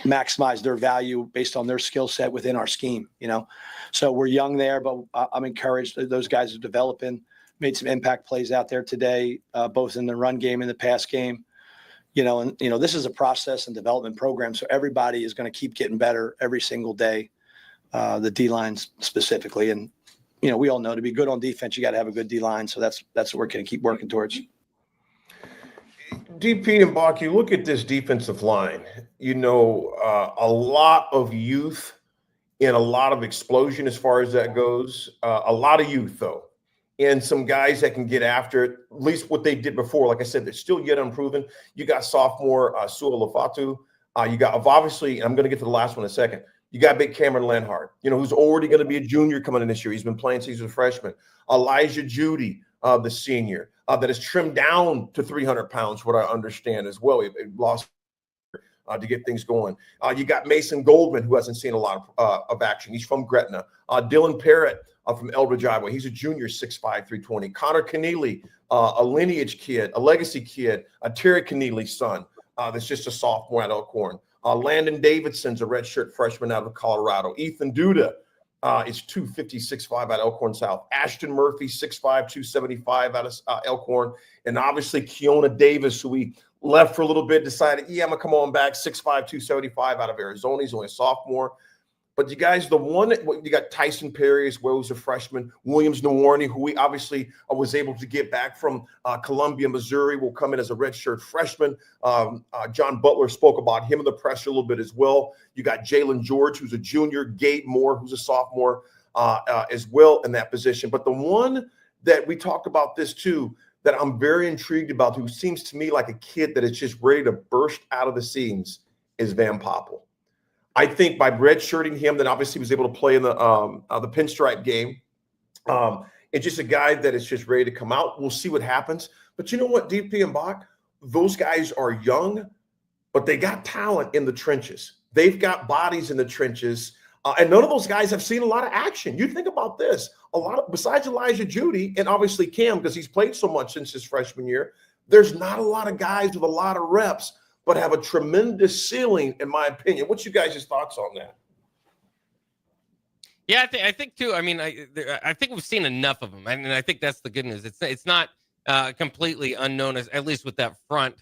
maximize their value based on their skill set within our scheme. So we're young there, but I'm encouraged that those guys are developing. Made some impact plays out there today, both in the run game and the pass game. This is a process and development program, so everybody is going to keep getting better every single day. The D-line specifically, and we all know to be good on defense, you got to have a good D-line. So that's what we're going to keep working towards. DP and Bach, you look at this defensive line. A lot of youth and a lot of explosion as far as that goes. A lot of youth though, and some guys that can get after it. At least what they did before. Like I said, they're still yet unproven. You got sophomore Sua Lafatu. You got obviously. I'm going to get to the last one in a second. You got big Cameron Lenhart, who's already going to be a junior coming in this year. He's been playing since he was a freshman. Elijah Judy, the senior, that is trimmed down to 300 pounds, what I understand as well. He lost to get things going. You got Mason Goldman, who hasn't seen a lot of action. He's from Gretna. Dylan Parrott from Eldridge, Iowa. He's a junior, 6'5", 320. Connor Keneally, a lineage kid, a legacy kid, a Terry Keneally's son. That's just a sophomore at Elkhorn. Landon Davidson's a redshirt freshman out of Colorado. Ethan Duda is 250, 6'5" out of Elkhorn South. Ashton Murphy, 6'5", 275 out of Elkhorn. And obviously Keona Davis, who we left for a little bit, decided, I'm going to come on back, 6'5", 275 out of Arizona. He's only a sophomore. But you guys, the one, you got Tyson Perry as well, who's a freshman. Williams Nwarni, who we obviously was able to get back from Columbia, Missouri, will come in as a redshirt freshman. John Butler spoke about him in the press a little bit as well. You got Jalen George, who's a junior. Gabe Moore, who's a sophomore as well in that position. But the one that we talked about this too, that I'm very intrigued about, who seems to me like a kid that is just ready to burst out of the seams, is Van Poppel. I think by redshirting him, then obviously he was able to play in the pinstripe game. It's just a guy that is just ready to come out. We'll see what happens. But you know what, DP and Bach, those guys are young, but they got talent in the trenches. They've got bodies in the trenches. And none of those guys have seen a lot of action. You think about this. Besides Elijah Judy and obviously Cam, because he's played so much since his freshman year, there's not a lot of guys with a lot of reps, but have a tremendous ceiling, in my opinion. What's you guys' thoughts on that? Yeah, I think too. I mean, I think we've seen enough of them, and I think that's the good news. It's not completely unknown, at least with that front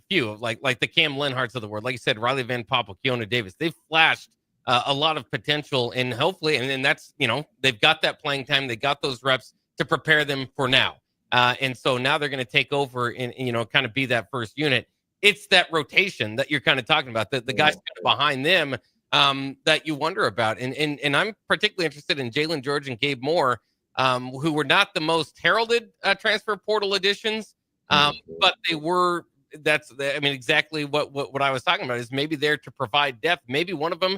few, like the Cam Lenharts of the world. Like you said, Riley Van Poppel, Keona Davis. They've flashed a lot of potential, and hopefully, and that's, they've got that playing time. They got those reps to prepare them for now, and so now they're going to take over and kind of be that first unit. It's that rotation that you're kind of talking about, the guys kind of behind them that you wonder about. And I'm particularly interested in Jalen George and Gabe Moore, who were not the most heralded transfer portal additions, but they were. Exactly what I was talking about is maybe there to provide depth. Maybe one of them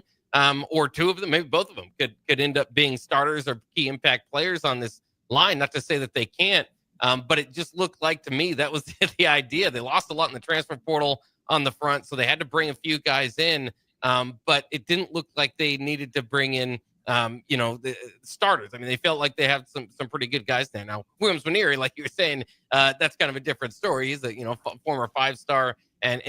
or two of them, maybe both of them could end up being starters or key impact players on this line. Not to say that they can't. But it just looked like to me that was the idea. They lost a lot in the transfer portal on the front, so they had to bring a few guys in. But it didn't look like they needed to bring in, the starters. I mean, they felt like they have some pretty good guys there. Now, Williams Nwaneri, like you were saying, that's kind of a different story. He's a former 5-star, and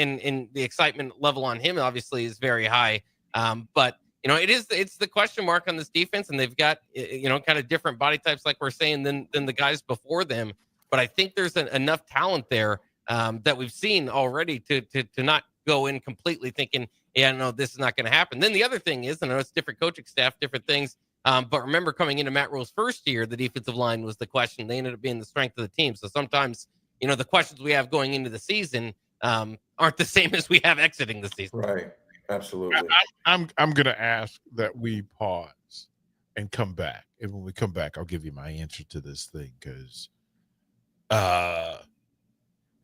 the excitement level on him obviously is very high. But it's the question mark on this defense, and they've got kind of different body types, like we're saying, than the guys before them. But I think there's enough talent there that we've seen already to not go in completely thinking, no, this is not going to happen. Then the other thing is, I know it's different coaching staff, different things. But remember, coming into Matt Rhule's first year, the defensive line was the question. They ended up being the strength of the team. So sometimes, the questions we have going into the season aren't the same as we have exiting the season. Right. Absolutely. I'm going to ask that we pause and come back. And when we come back, I'll give you my answer to this thing. Because,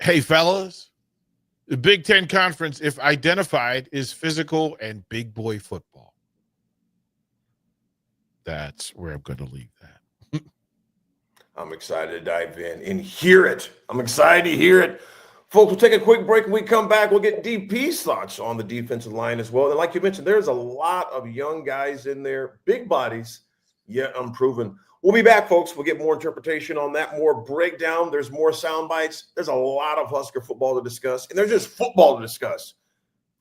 hey, fellas, the Big Ten Conference, if identified, is physical and big boy football. That's where I'm going to leave that. I'm excited to dive in and hear it. I'm excited to hear it. Folks, we'll take a quick break. When we come back, we'll get DP's thoughts on the defensive line as well. And like you mentioned, there's a lot of young guys in there, big bodies, yet unproven. We'll be back, folks. We'll get more interpretation on that, more breakdown. There's more sound bites. There's a lot of Husker football to discuss, and there's just football to discuss.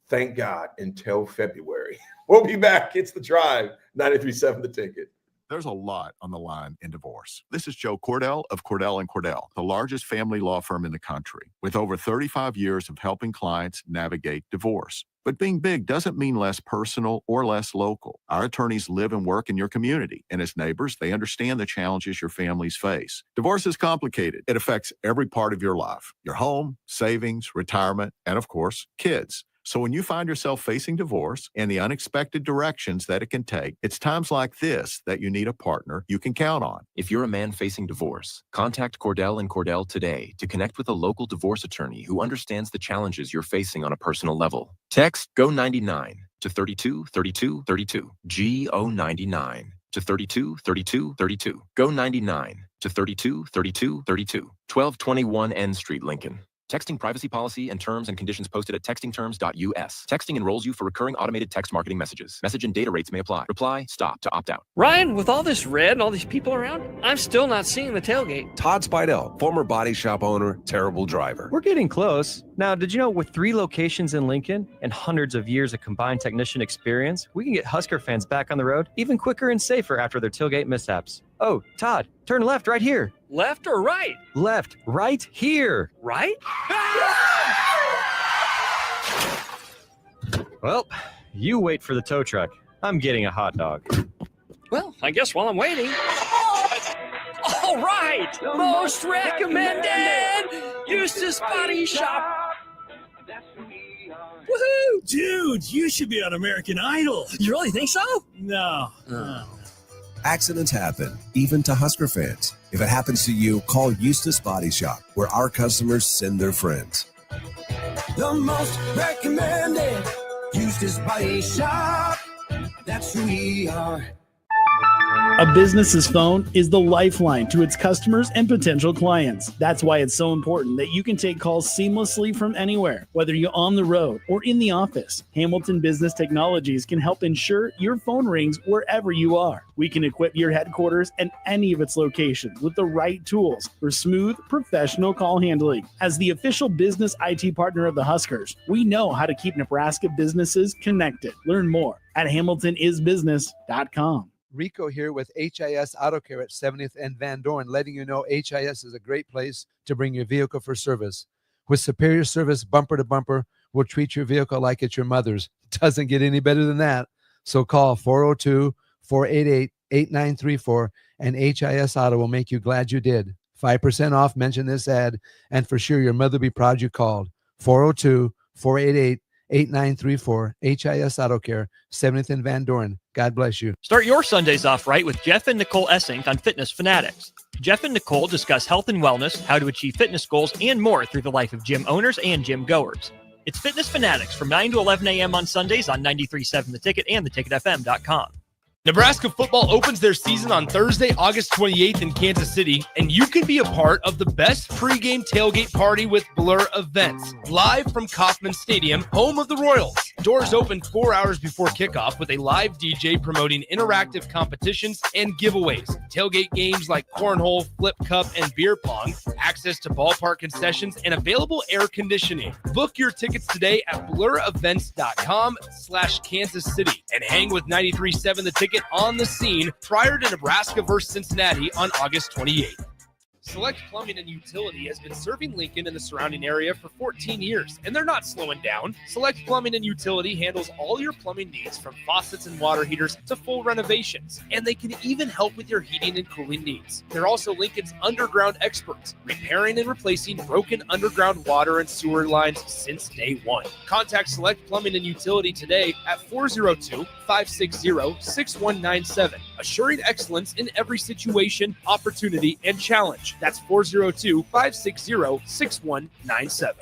Thank God, until February. We'll be back. It's The Drive, 93.7 The Ticket. There's a lot on the line in divorce. This is Joe Cordell of Cordell & Cordell, the largest family law firm in the country, with over 35 years of helping clients navigate divorce. But being big doesn't mean less personal or less local. Our attorneys live and work in your community, and as neighbors, they understand the challenges your families face. Divorce is complicated. It affects every part of your life, your home, savings, retirement, and of course, kids. So when you find yourself facing divorce and the unexpected directions that it can take, it's times like this that you need a partner you can count on. If you're a man facing divorce, contact Cordell & Cordell today to connect with a local divorce attorney who understands the challenges you're facing on a personal level. Text GO99 to 323232. GO99 to 323232. GO99 to 323232. 1221 N Street, Lincoln. Texting privacy policy and terms and conditions posted at textingterms.us. Texting enrolls you for recurring automated text marketing messages. Message and data rates may apply. Reply, stop to opt out. Ryan, with all this red and all these people around, I'm still not seeing the tailgate. Todd Spidell, former body shop owner, terrible driver. We're getting close. Now, did you know with 3 locations in Lincoln and hundreds of years of combined technician experience, we can get Husker fans back on the road even quicker and safer after their tailgate mishaps? Oh, Todd, turn left right here. Left or right? Left, right here. Right? Well, you wait for the tow truck. I'm getting a hot dog. Well, I guess while I'm waiting. All right! Most recommended! Eustace Body Shop! Woohoo! Dude, you should be on American Idol. You really think so? No. Accidents happen, even to Husker fans. If it happens to you, call Eustace Body Shop, where our customers send their friends. The most recommended Eustace Body Shop. That's who we are. A business's phone is the lifeline to its customers and potential clients. That's why it's so important that you can take calls seamlessly from anywhere, whether you're on the road or in the office. Hamilton Business Technologies can help ensure your phone rings wherever you are. We can equip your headquarters and any of its locations with the right tools for smooth, professional call handling. As the official business IT partner of the Huskers, we know how to keep Nebraska businesses connected. Learn more at hamiltonisbusiness.com. Rico here with HIS Auto Care at 70th and Van Dorn, letting you know HIS is a great place to bring your vehicle for service. With superior service bumper to bumper, we'll treat your vehicle like it's your mother's. Doesn't get any better than that. So call 402-488-8934 and HIS Auto will make you glad you did. 5% off, mention this ad, and for sure your mother will be proud you called. 402-488-8934, HIS Auto Care, 70th and Van Dorn. God bless you. Start your Sundays off right with Jeff and Nicole Essink on Fitness Fanatics. Jeff and Nicole discuss health and wellness, how to achieve fitness goals, and more through the life of gym owners and gym goers. It's Fitness Fanatics from 9 to 11 a.m. on Sundays on 93.7 The Ticket and theticketfm.com. Nebraska football opens their season on Thursday, August 28th in Kansas City, and you can be a part of the best pregame tailgate party with Blur Events, live from Kauffman Stadium, home of the Royals. Doors open 4 hours before kickoff with a live DJ promoting interactive competitions and giveaways. Tailgate games like cornhole, flip cup, and beer pong, access to ballpark concessions, and available air conditioning. Book your tickets today at blurevents.com/Kansas City and hang with 93.7 The Ticket on the scene prior to Nebraska versus Cincinnati on August 28th. Select Plumbing and Utility has been serving Lincoln and the surrounding area for 14 years, and they're not slowing down. Select Plumbing and Utility handles all your plumbing needs from faucets and water heaters to full renovations, and they can even help with your heating and cooling needs. They're also Lincoln's underground experts, repairing and replacing broken underground water and sewer lines since day one. Contact Select Plumbing and Utility today at 402-560-6197, assuring excellence in every situation, opportunity, and challenge. That's 402-560-6197.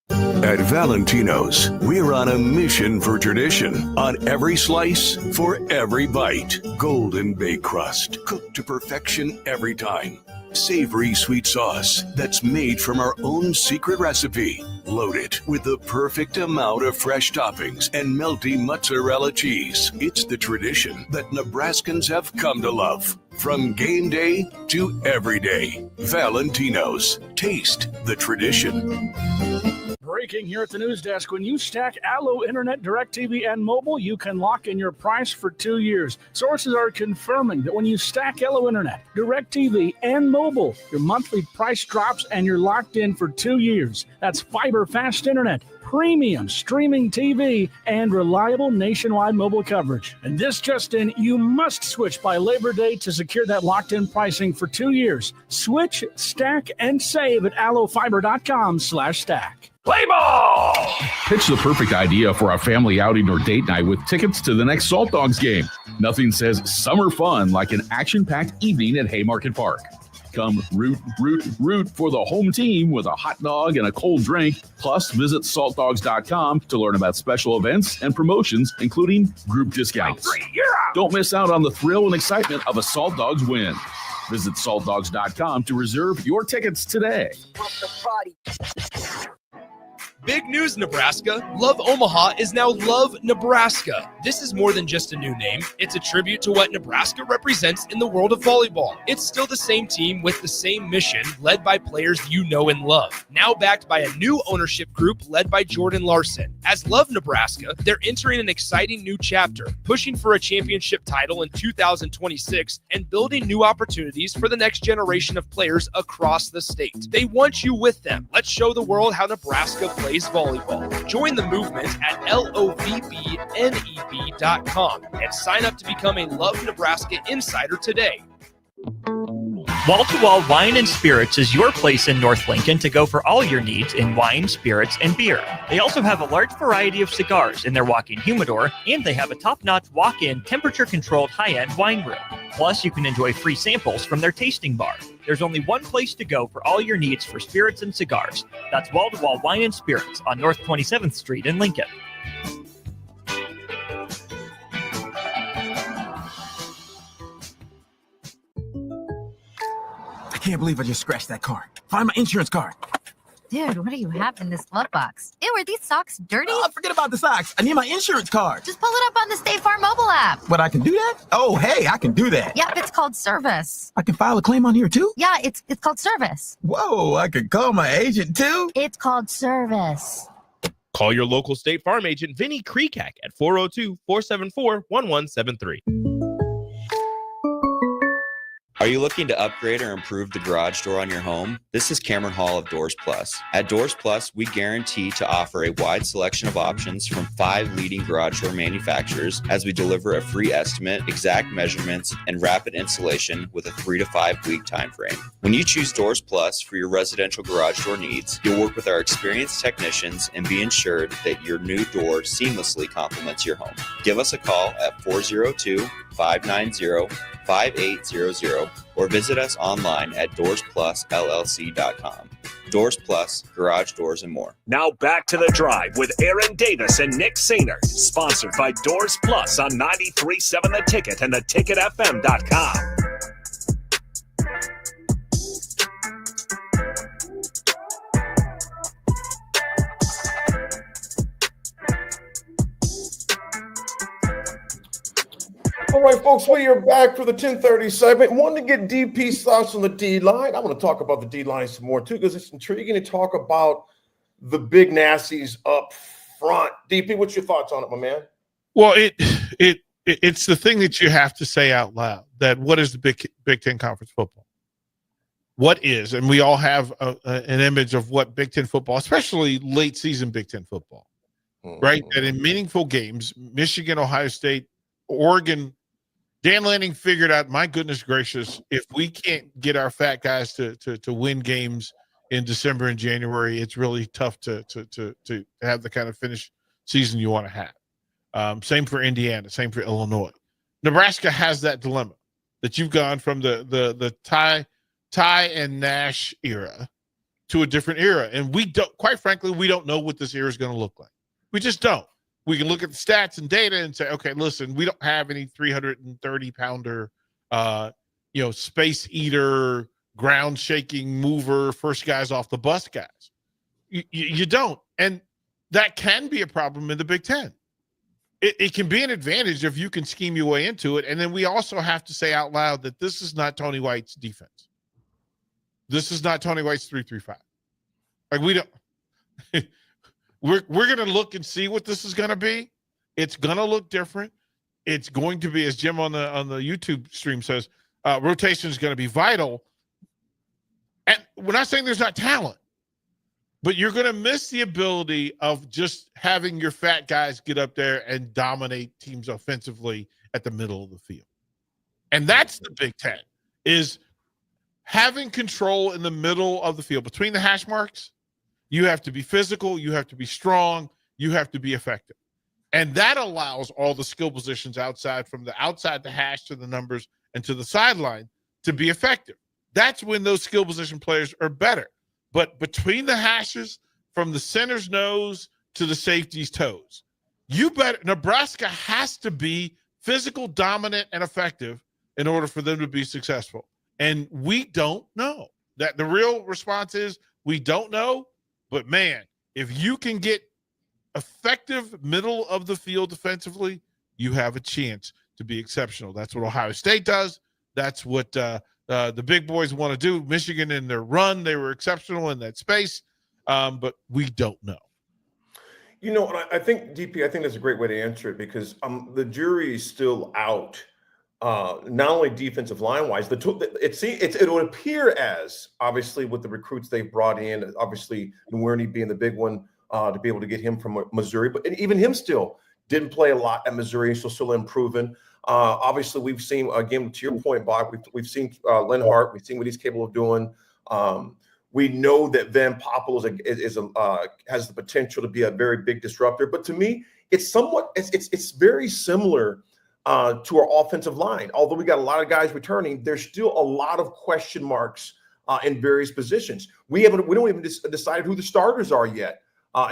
At Valentino's, we're on a mission for tradition. On every slice, for every bite. Golden baked crust, cooked to perfection every time. Savory sweet sauce that's made from our own secret recipe. Loaded with the perfect amount of fresh toppings and melty mozzarella cheese. It's the tradition that Nebraskans have come to love. From game day to every day. Valentino's. Taste the tradition. Breaking here at the news desk. When you stack Allo Internet, DirecTV, and mobile, you can lock in your price for 2 years. Sources are confirming that when you stack Allo Internet, DirecTV, and mobile, your monthly price drops and you're locked in for 2 years. That's fiber fast internet, premium streaming TV, and reliable nationwide mobile coverage. And this just in, you must switch by Labor Day to secure that locked-in pricing for 2 years. Switch, stack, and save at allofiber.com/stack. Play ball! Pitch the perfect idea for a family outing or date night with tickets to the next Salt Dogs game. Nothing says summer fun like an action-packed evening at Haymarket Park. Come root for the home team with a hot dog and a cold drink. Plus, visit saltdogs.com to learn about special events and promotions, including group discounts. Don't miss out on the thrill and excitement of a Salt Dogs win. Visit saltdogs.com to reserve your tickets today. Big news, Nebraska. Love Omaha is now Love Nebraska. This is more than just a new name. It's a tribute to what Nebraska represents in the world of volleyball. It's still the same team with the same mission, led by players you know and love. Now backed by a new ownership group led by Jordan Larson. As Love Nebraska, they're entering an exciting new chapter, pushing for a championship title in 2026 and building new opportunities for the next generation of players across the state. They want you with them. Let's show the world how Nebraska plays volleyball. Join the movement at lovneb.com and sign up to become a Love Nebraska insider today. Wall to Wall Wine and Spirits is your place in North Lincoln to go for all your needs in wine, spirits, and beer. They also have a large variety of cigars in their walk-in humidor, and they have a top-notch walk-in temperature-controlled high-end wine room. Plus, you can enjoy free samples from their tasting bar. There's only one place to go for all your needs for spirits and cigars. That's Wall to Wall Wine and Spirits on North 27th Street in Lincoln. I can't believe I just scratched that car. Find my insurance card. Dude, what do you have in this glove box? Ew, are these socks dirty? Oh, forget about the socks. I need my insurance card. Just pull it up on the State Farm mobile app. But I can do that? Oh, hey, I can do that. Yep, it's called service. I can file a claim on here too? Yeah, it's called service. Whoa, I can call my agent too? It's called service. Call your local State Farm agent, Vinny Krekak, at 402-474-1173. Are you looking to upgrade or improve the garage door on your home? This is Cameron Hall of Doors Plus. At Doors Plus, we guarantee to offer a wide selection of options from 5 leading garage door manufacturers as we deliver a free estimate, exact measurements, and rapid installation with a 3 to 5 week time frame. When you choose Doors Plus for your residential garage door needs, you'll work with our experienced technicians and be ensured that your new door seamlessly complements your home. Give us a call at 402-590-5800 or visit us online at DoorsPlusLLC.com. Doors Plus, garage doors, and more. Now back to the drive with Aaron Davis and Nick Sainer, sponsored by Doors Plus on 93.7 The Ticket and theticketfm.com. All right, folks, we are back for the 10:30 segment. Wanted to get DP's thoughts on the D-line. I want to talk about the D-line some more, too, because it's intriguing to talk about the big nasties up front. DP, what's your thoughts on it, my man? Well, it's the thing that you have to say out loud, that what is the Big Ten Conference football? What is, and we all have an image of what Big Ten football, especially late season Big Ten football, right? That in meaningful games, Michigan, Ohio State, Oregon, Dan Lanning figured out, my goodness gracious, if we can't get our fat guys to win games in December and January, it's really tough to have the kind of finish season you want to have. Same for Indiana, same for Illinois. Nebraska has that dilemma that you've gone from the Ty and Nash era to a different era, and we don't. Quite frankly, we don't know what this era is going to look like. We just don't. We can look at the stats and data and say, okay, listen, we don't have any 330-pounder, space eater, ground shaking mover, first guys off the bus guys. You don't. And that can be a problem in the Big Ten. It can be an advantage if you can scheme your way into it. And then we also have to say out loud that this is not Tony White's defense. This is not Tony White's 3-3-5. Like, we don't. We're going to look and see what this is going to be. It's going to look different. It's going to be, as Jim on the YouTube stream says, rotation is going to be vital. And we're not saying there's not talent, but you're going to miss the ability of just having your fat guys get up there and dominate teams offensively at the middle of the field. And that's the Big Ten, is having control in the middle of the field between the hash marks. You have to be physical. You have to be strong. You have to be effective. And that allows all the skill positions outside, from the outside the hash to the numbers and to the sideline, to be effective. That's when those skill position players are better. But between the hashes, from the center's nose to the safety's toes, Nebraska has to be physical, dominant, and effective in order for them to be successful. And we don't know. That the real response is we don't know. But, man, if you can get effective middle of the field defensively, you have a chance to be exceptional. That's what Ohio State does. That's what the big boys want to do. Michigan in their run, they were exceptional in that space, but we don't know. You know, and I think, DP, I think that's a great way to answer it because the jury is still out. Not only defensive line wise, it would appear as obviously with the recruits they've brought in, obviously Nwaneri being the big one to be able to get him from Missouri, but even him still didn't play a lot at Missouri, so still improving. Obviously, we've seen again to your point, Bob. We've seen Lenhart. We've seen what he's capable of doing. We know that Van Poppel has the potential to be a very big disruptor. But to me, it's very similar to our offensive line. Although we got a lot of guys returning, there's still a lot of question marks in various positions. We don't even decided who the starters are yet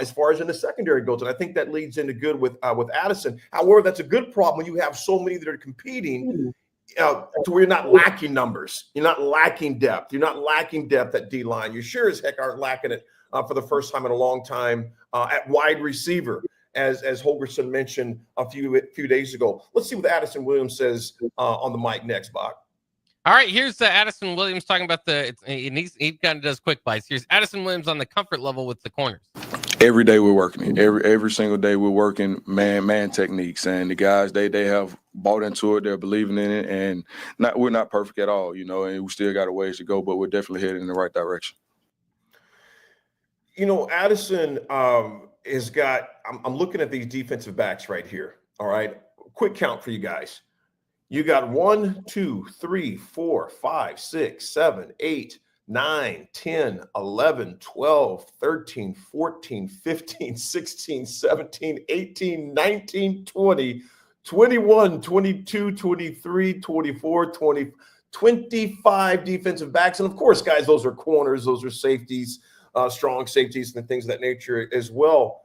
as far as in the secondary goes. And I think that leads into good with Addison. However, that's a good problem when you have so many that are competing to where you're not lacking numbers. You're not lacking depth. You're not lacking depth at D-line. You sure as heck aren't lacking it for the first time in a long time at wide receiver, as Holgorsen mentioned a few days ago. Let's see what Addison Williams says on the mic next, Bach. All right, here's Addison Williams talking about he kind of does quick bites. Here's Addison Williams on the comfort level with the corners. Every day we're working it. Every single day we're working man techniques, and the guys they have bought into it. They're believing in it, and we're not perfect at all, and we still got a ways to go, but we're definitely headed in the right direction. Addison has got. I'm looking at these defensive backs right here. All right, quick count for you guys. You got 1, 2, 3, 4, 5, 6, 7, 8, 9, 10, 11, 12, 13, 14, 15, 16, 17, 18, 19, 20, 21, 22, 23, 24, 20, 25 defensive backs. And of course, guys, those are corners, those are safeties, strong safeties and things of that nature as well.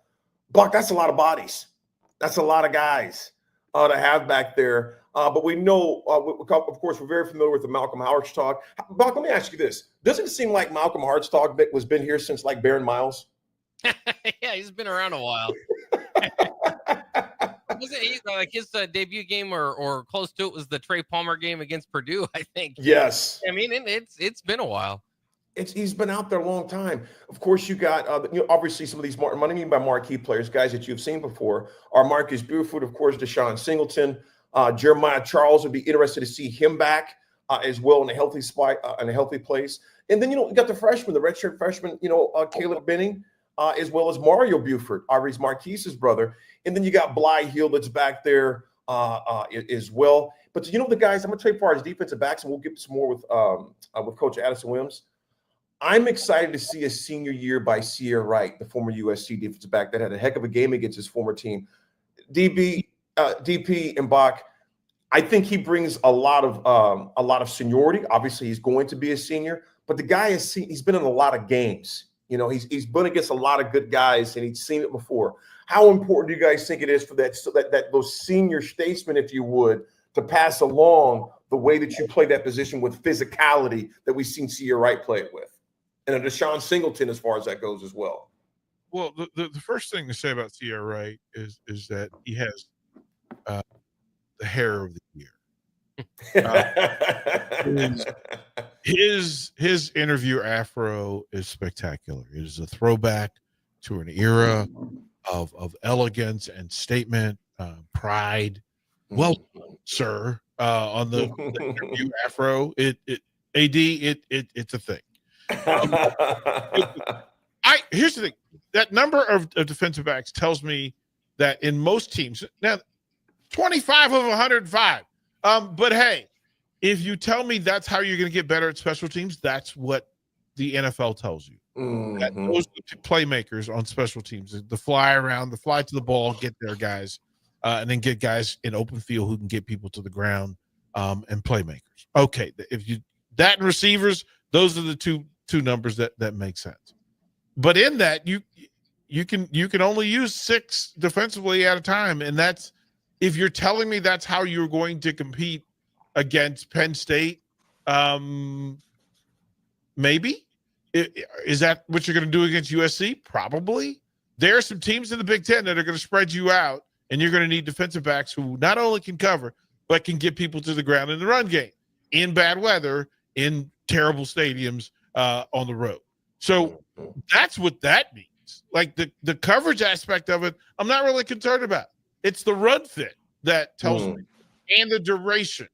Buck, that's a lot of bodies. That's a lot of guys to have back there. But we know, of course, we're very familiar with the Malcolm Hartzog. Buck, let me ask you this. Doesn't it seem like Malcolm Hartzog has been here since like Baron Miles? Yeah, he's been around a while. Wasn't he like his debut game or close to it was the Trey Palmer game against Purdue, I think. Yes. I mean, it's been a while. He's been out there a long time. Of course, you got obviously some of these what I mean by marquee players, guys that you've seen before, are Marcus Buford, of course, Deshaun Singleton, Jeremiah Charles. Would be interested to see him back as well in a healthy spot, in a healthy place. And then you got the freshman, the redshirt freshman, Caleb Benning, as well as Mario Buford, Ari's Marquise's brother. And then you got Bly Hill that's back there as well. But the guys, I'm gonna tell you, as far as defensive backs, and we'll get some more with Coach Addison Williams. I'm excited to see a senior year by Sierra Wright, the former USC defensive back that had a heck of a game against his former team. DP and Bach, I think he brings a lot of seniority. Obviously, he's going to be a senior, but the guy he's been in a lot of games. He's been against a lot of good guys, and he's seen it before. How important do you guys think it is for that those senior statesmen, if you would, to pass along the way that you play that position with physicality that we've seen Sierra Wright play it with? And a Deshaun Singleton as far as that goes as well. Well, the first thing to say about Sierra Wright is that he has the hair of the year. His interview afro is spectacular. It is a throwback to an era of elegance and statement, pride. Well, sir, on the interview afro, it's a thing. Here's the thing. That number of defensive backs tells me that in most teams now, 25 of 105. But hey, if you tell me that's how you're going to get better at special teams, that's what the NFL tells you. Mm-hmm. That those are the playmakers on special teams, the fly around, the fly to the ball, get there, guys, and then get guys in open field who can get people to the ground, and playmakers. Okay, if you that and receivers, those are the two numbers that make sense. But in that, you can only use 6 defensively at a time, and that's if you're telling me that's how you're going to compete against Penn State Maybe. Is that what you're going to do against USC? Probably. There are some teams in the Big Ten that are going to spread you out, and you're going to need defensive backs who not only can cover, but can get people to the ground in the run game, in bad weather, in terrible stadiums, on the road. So that's what that means. Like the coverage aspect of it, I'm not really concerned about. It's the run fit that tells me, and the duration.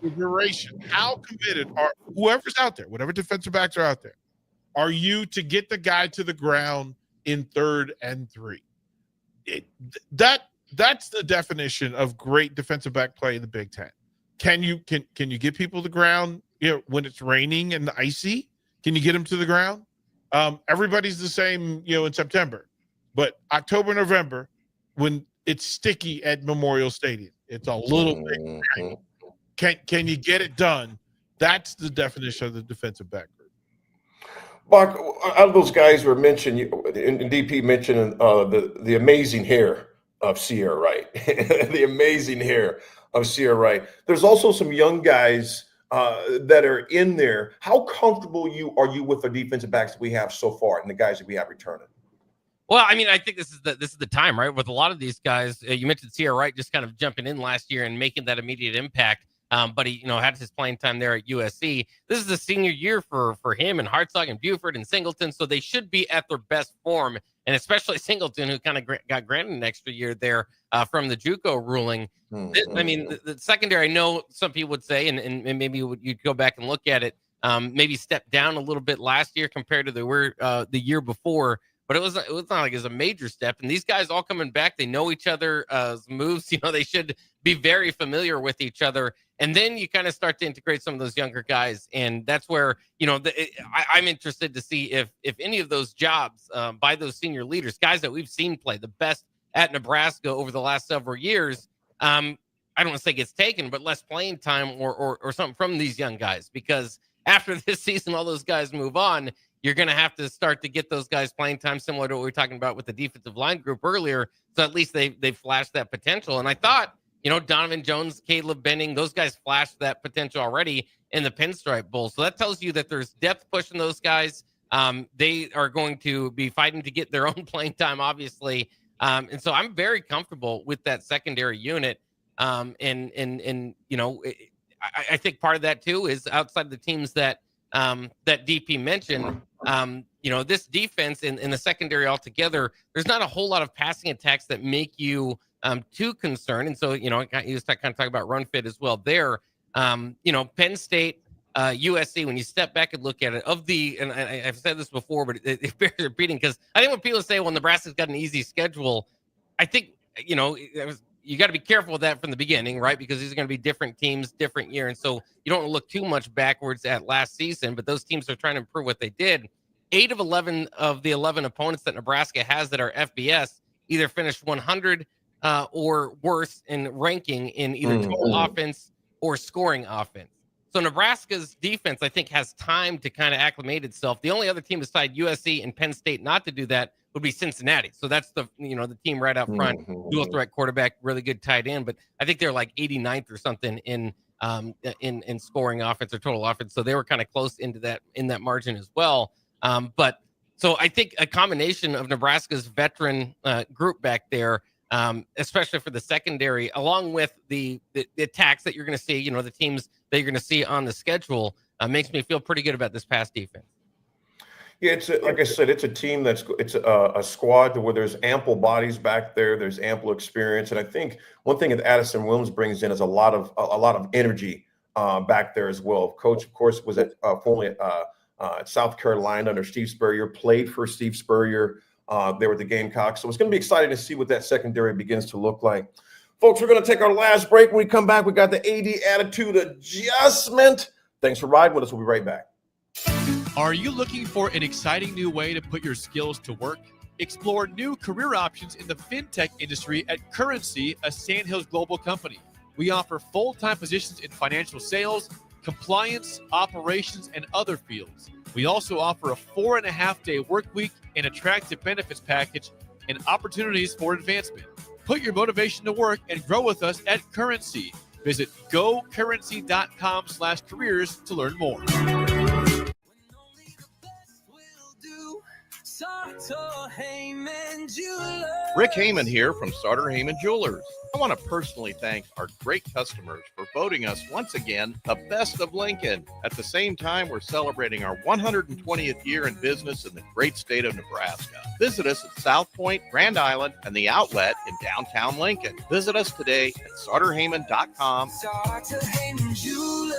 The duration. How committed are whoever's out there, whatever defensive backs are out there, are you to get the guy to the ground in 3rd and 3? That's the definition of great defensive back play in the Big Ten. Can you get people to the ground, when it's raining and icy? Can you get them to the ground? Everybody's the same, in September, but October, November, when it's sticky at Memorial Stadium, it's a little bit. Can you get it done? That's the definition of the defensive back group. Buck, out of those guys were mentioned, and DP mentioned the amazing hair of Sierra Wright, the amazing hair of Sierra Wright. There's also some young guys that are in there. How comfortable are you with the defensive backs that we have so far and the guys that we have returning? Well, I mean, I think this is the time, right? With a lot of these guys, you mentioned Sierra Wright just kind of jumping in last year and making that immediate impact. But he, had his playing time there at USC. This is the senior year for him and Hartzog and Buford and Singleton, so they should be at their best form. And especially Singleton, who kind of got granted an extra year there from the JUCO ruling. I mean, the secondary, I know some people would say, and maybe you'd go back and look at it, maybe step down a little bit last year compared to the year before. But it was not like it was a major step. And these guys all coming back, they know each other's moves. They should be very familiar with each other. And then you kind of start to integrate some of those younger guys. And that's where, I'm interested to see if any of those jobs by those senior leaders, guys that we've seen play the best at Nebraska over the last several years, I don't want to say gets taken, but less playing time or something from these young guys. Because after this season, all those guys move on. You're going to have to start to get those guys playing time, similar to what we were talking about with the defensive line group earlier. So at least they flashed that potential. And I thought, Donovan Jones, Caleb Benning, those guys flashed that potential already in the Pinstripe Bowl. So that tells you that there's depth pushing those guys. They are going to be fighting to get their own playing time, obviously. And so I'm very comfortable with that secondary unit. I think part of that too is outside the teams that DP mentioned, this defense in the secondary altogether, there's not a whole lot of passing attacks that make you too concerned. And so, he was kind of talking about run fit as well there. Penn State, USC, when you step back and look at it, and I've said this before, but it bears repeating, because I think when people say, well, Nebraska's got an easy schedule, I think, you got to be careful with that from the beginning, right? Because these are going to be different teams, different year. And so you don't want to look too much backwards at last season, but those teams are trying to improve what they did. 8 of 11 of the 11 opponents that Nebraska has that are FBS either finished 100 or worse in ranking in either total offense or scoring offense. So Nebraska's defense, I think, has time to kind of acclimate itself. The only other team beside USC and Penn State not to do that would be Cincinnati. So that's the team right up front, dual threat quarterback, really good tight end. But I think they're like 89th or something in scoring offense or total offense. So they were kind of close in that margin as well. But so I think a combination of Nebraska's veteran group back there, especially for the secondary, along with the attacks that you're going to see, the teams that you're going to see on the schedule, makes me feel pretty good about this pass defense. Yeah, like I said, it's a team it's a squad where there's ample bodies back there. There's ample experience, and I think one thing that Addison Williams brings in is a lot of energy back there as well. Coach, of course, was formerly at South Carolina under Steve Spurrier. Played for Steve Spurrier there with the Gamecocks. So it's going to be exciting to see what that secondary begins to look like. Folks, we're going to take our last break. When we come back, we got the AD attitude adjustment. Thanks for riding with us. We'll be right back. Are you looking for an exciting new way to put your skills to work? Explore new career options in the fintech industry at Currency, a Sandhills Global company. We offer full-time positions in financial sales, compliance, operations, and other fields. We also offer a 4.5-day work week, an attractive benefits package, and opportunities for advancement. Put your motivation to work and grow with us at Currency. Visit gocurrency.com/careers to learn more. Rick Heyman here from Sartor Heyman Jewelers. I want to personally thank our great customers for voting us once again the best of Lincoln. At the same time, we're celebrating our 120th year in business in the great state of Nebraska. Visit us at South Point, Grand Island, and the Outlet in downtown Lincoln. Visit us today at SartorHeyman.com. Sartor Heyman Jewelers.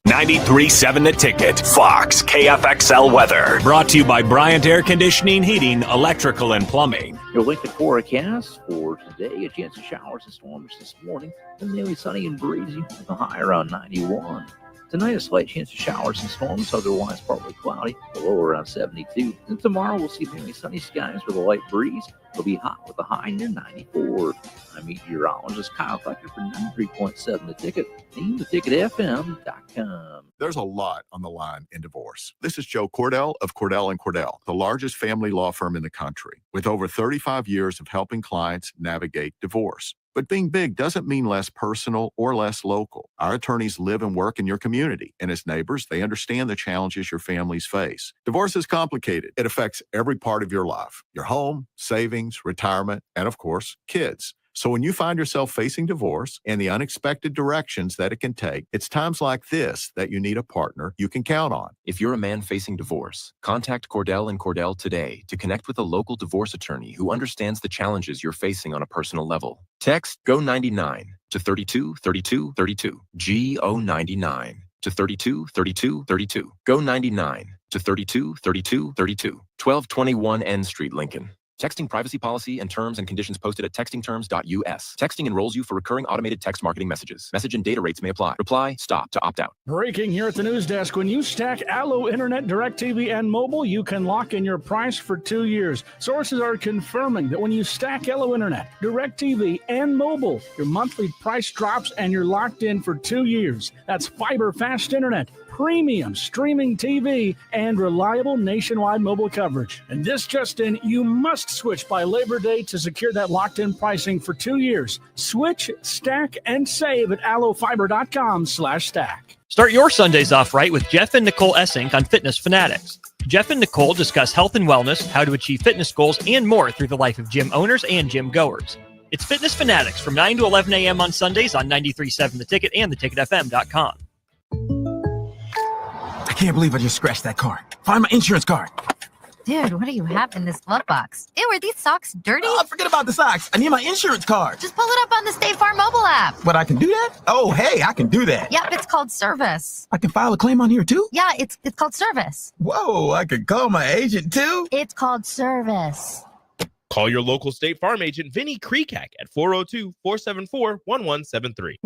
93.7 The Ticket, Fox, KFXL weather. Brought to you by Bryant Air Conditioning, Heating, Electrical, and Plumbing. Your Lincoln forecast for today: a chance of showers and storms this morning, and mainly sunny and breezy with a high around 91. Tonight, a slight chance of showers and storms, otherwise partly cloudy, a low around 72. And tomorrow, we'll see mainly sunny skies with a light breeze. It'll be hot with a high near 94. I'm meteorologist Kyle Fletcher for 93.7 The Ticket and theticketfm.com. There's a lot on the line in divorce. This is Joe Cordell of Cordell & Cordell, the largest family law firm in the country, with over 35 years of helping clients navigate divorce. But being big doesn't mean less personal or less local. Our attorneys live and work in your community, and as neighbors, they understand the challenges your families face. Divorce is complicated. It affects every part of your life: your home, savings, retirement, and of course, kids. So when you find yourself facing divorce and the unexpected directions that it can take, it's times like this that you need a partner you can count on. If you're a man facing divorce, contact Cordell & Cordell today to connect with a local divorce attorney who understands the challenges you're facing on a personal level. Text GO99 to 323232. GO99 to 323232. GO99 to 323232. 1221 N Street, Lincoln. Texting privacy policy and terms and conditions posted at textingterms.us. Texting enrolls you for recurring automated text marketing messages. Message and data rates may apply. Reply, stop to opt out. Breaking here at the news desk. When you stack Allo Internet, DirecTV, and mobile, you can lock in your price for 2 years. Sources are confirming that when you stack Allo Internet, DirecTV, and mobile, your monthly price drops and you're locked in for 2 years. That's fiber fast internet, premium streaming TV, and reliable nationwide mobile coverage. And this just in, you must switch by Labor Day to secure that locked-in pricing for 2 years. Switch, stack, and save at allofiber.com/stack. Start your Sundays off right with Jeff and Nicole Essink on Fitness Fanatics. Jeff and Nicole discuss health and wellness, how to achieve fitness goals, and more through the life of gym owners and gym goers. It's Fitness Fanatics from 9 to 11 a.m. on Sundays on 93.7 The Ticket and theticketfm.com. I can't believe I just scratched that card. Find my insurance card. Dude, what do you have in this glove box? Ew, are these socks dirty? Oh, forget about the socks. I need my insurance card. Just pull it up on the State Farm mobile app. But I can do that? Oh, hey, I can do that. Yep, it's called service. I can file a claim on here too? Yeah, it's called service. Whoa, I could call my agent too? It's called service. Call your local State Farm agent, Vinny Kreekak, at 402-474-1173.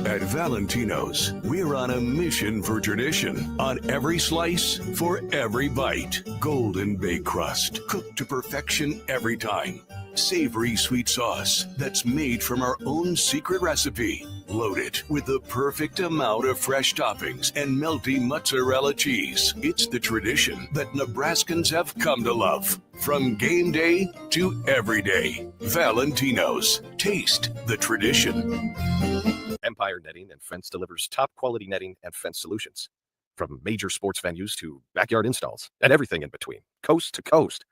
At Valentino's, we're on a mission for tradition. On every slice, for every bite. Golden baked crust, cooked to perfection every time. Savory sweet sauce that's made from our own secret recipe. Loaded with the perfect amount of fresh toppings and melty mozzarella cheese. It's the tradition that Nebraskans have come to love. From game day to every day. Valentino's. Taste the tradition. Empire Netting and Fence delivers top quality netting and fence solutions. From major sports venues to backyard installs and everything in between, coast to coast.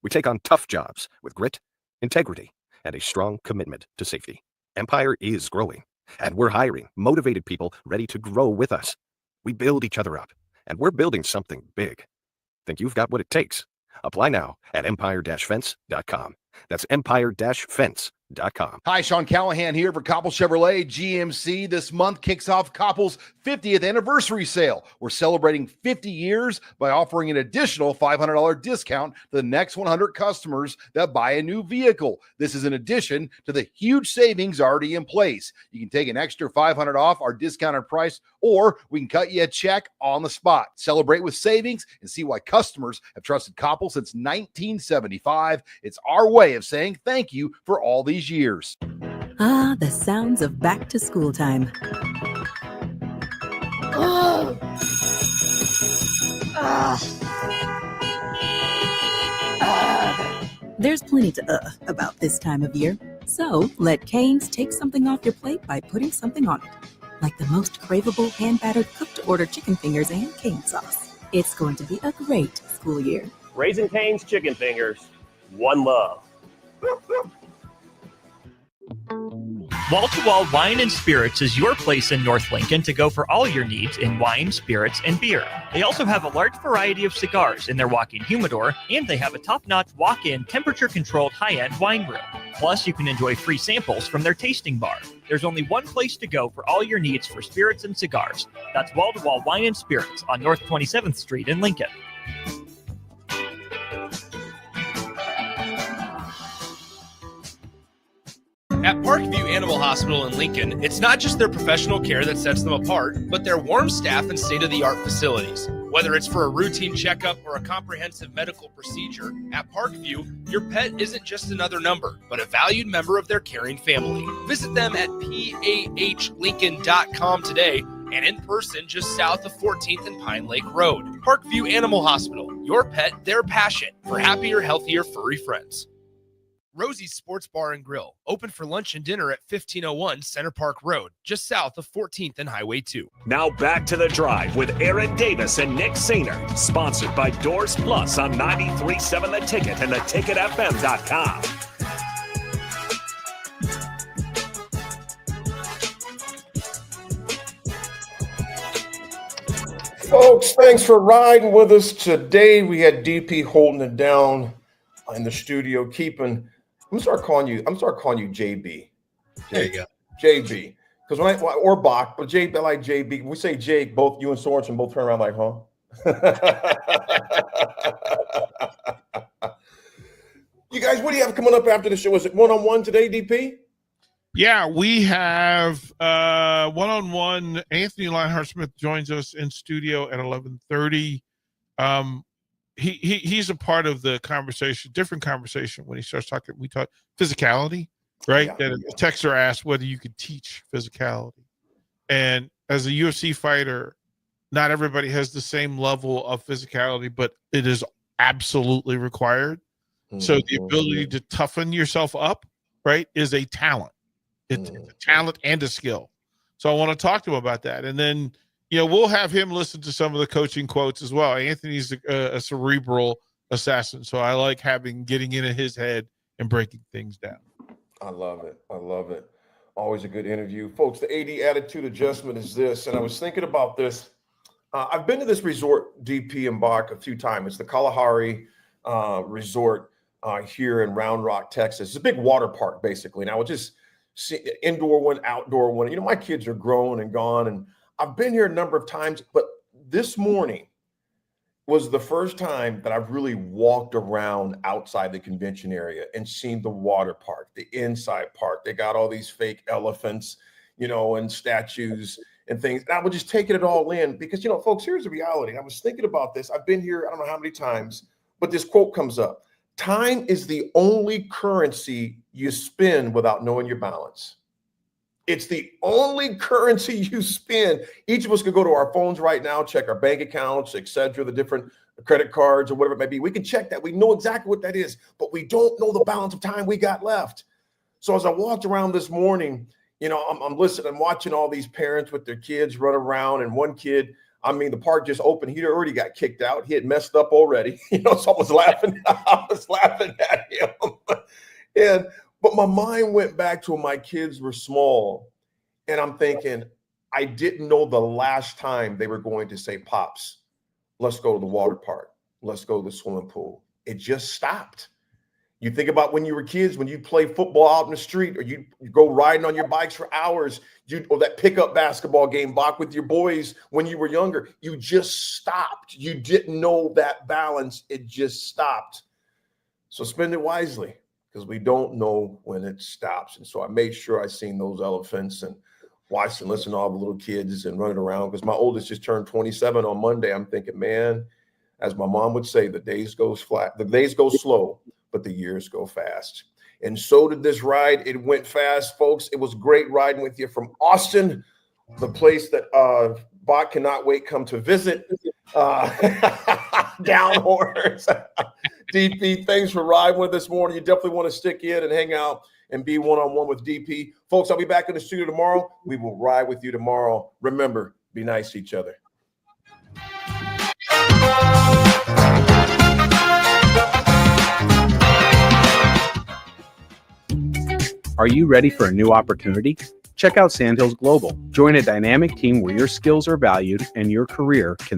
We take on tough jobs with grit, integrity, and a strong commitment to safety. Empire is growing, and we're hiring motivated people ready to grow with us. We build each other up, and we're building something big. Think you've got what it takes? Apply now at empire-fence.com. That's empire-fence.com. Hi, Sean Callahan here for Koppel Chevrolet GMC. This month kicks off Koppel's 50th anniversary sale. We're celebrating 50 years by offering an additional $500 discount to the next 100 customers that buy a new vehicle. This is in addition to the huge savings already in place. You can take an extra $500 off our discounted price, or we can cut you a check on the spot. Celebrate with savings and see why customers have trusted Koppel since 1975. It's our way of saying thank you for all these years. Ah, the sounds of back to school time. There's plenty to about this time of year. So let Cane's take something off your plate by putting something on it. Like the most craveable hand-battered cooked-to-order chicken fingers and cane sauce. It's going to be a great school year. Raising Cane's chicken fingers. One love. Wall to Wall Wine and Spirits is your place in North Lincoln to go for all your needs in wine, spirits, and beer. They also have a large variety of cigars in their walk-in humidor, and they have a top-notch walk-in temperature-controlled high-end wine room. Plus, you can enjoy free samples from their tasting bar. There's only one place to go for all your needs for spirits and cigars. That's Wall to Wall Wine and Spirits on North 27th Street in Lincoln. At Parkview Animal Hospital in Lincoln, it's not just their professional care that sets them apart, but their warm staff and state-of-the-art facilities. Whether it's for a routine checkup or a comprehensive medical procedure, at Parkview, your pet isn't just another number, but a valued member of their caring family. Visit them at pahlincoln.com today and in person just south of 14th and Pine Lake Road. Parkview Animal Hospital, your pet, their passion for happier, healthier, furry friends. Rosie's Sports Bar and Grill, open for lunch and dinner at 1501 Center Park Road, just south of 14th and Highway 2. Now back to the drive with Aaron Davis and Nick Sainer, sponsored by Doors Plus on 93.7 The Ticket and theticketfm.com. Folks, thanks for riding with us today. We had DP holding it down in the studio, keeping. I'm gonna start calling you JB. There you go. JB. Because when or Bach, but JB, I like JB. We say Jake, both you and Sorensen both turn around like, huh? You guys, what do you have coming up after the show? Is it one-on-one today, DP? Yeah, we have one-on-one. Anthony Lionheart-Smith joins us in studio at 11:30. He's a part of the conversation, different conversation when he starts talking. We talk physicality, right? Yeah. That a texter asked whether you could teach physicality. And as a UFC fighter, not everybody has the same level of physicality, but it is absolutely required. So the ability to toughen yourself up, right, is a talent. It's a talent and a skill. So I want to talk to him about that. And then, we'll have him listen to some of the coaching quotes as well. Anthony's a cerebral assassin, so I like getting into his head and breaking things down. I love it. Always a good interview. Folks, the AD attitude adjustment is this, and I was thinking about this. I've been to this resort, DP and Bach, a few times. It's the Kalahari Resort here in Round Rock, Texas. It's a big water park, basically. And I would just see indoor one, outdoor one. My kids are grown and gone, and I've been here a number of times, but this morning was the first time that I've really walked around outside the convention area and seen the water park, the inside park. They got all these fake elephants, and statues and things. And I was just taking it all in because, folks, here's the reality. I was thinking about this. I've been here, I don't know how many times, but this quote comes up. Time is the only currency you spend without knowing your balance. It's the only currency you spend. Each of us could go to our phones right now, check our bank accounts, et cetera, the different credit cards or whatever it may be. We can check that. We know exactly what that is, but we don't know the balance of time we got left. So as I walked around this morning, I'm listening, I'm watching all these parents with their kids run around, and one kid, the park just opened. He already got kicked out. He had messed up already. So I was laughing. At him. But my mind went back to when my kids were small, and I'm thinking, I didn't know the last time they were going to say, Pops, let's go to the water park. Let's go to the swimming pool. It just stopped. You think about when you were kids, when you play football out in the street, or you go riding on your bikes for hours, or that pickup basketball game back with your boys when you were younger, you just stopped. You didn't know that balance. It just stopped. So spend it wisely, because we don't know when it stops. And so I made sure I seen those elephants and watched and listened to all the little kids and running around, because my oldest just turned 27 on Monday. I'm thinking, man, as my mom would say, the days go slow, but the years go fast. And so did this ride. It went fast, folks. It was great riding with you from Austin, the place that Bach cannot wait come to visit. Down horse. DP, thanks for riding with us this morning. You definitely want to stick in and hang out and be one-on-one with DP. Folks, I'll be back in the studio tomorrow. We will ride with you tomorrow. Remember, be nice to each other. Are you ready for a new opportunity? Check out Sandhills Global. Join a dynamic team where your skills are valued and your career can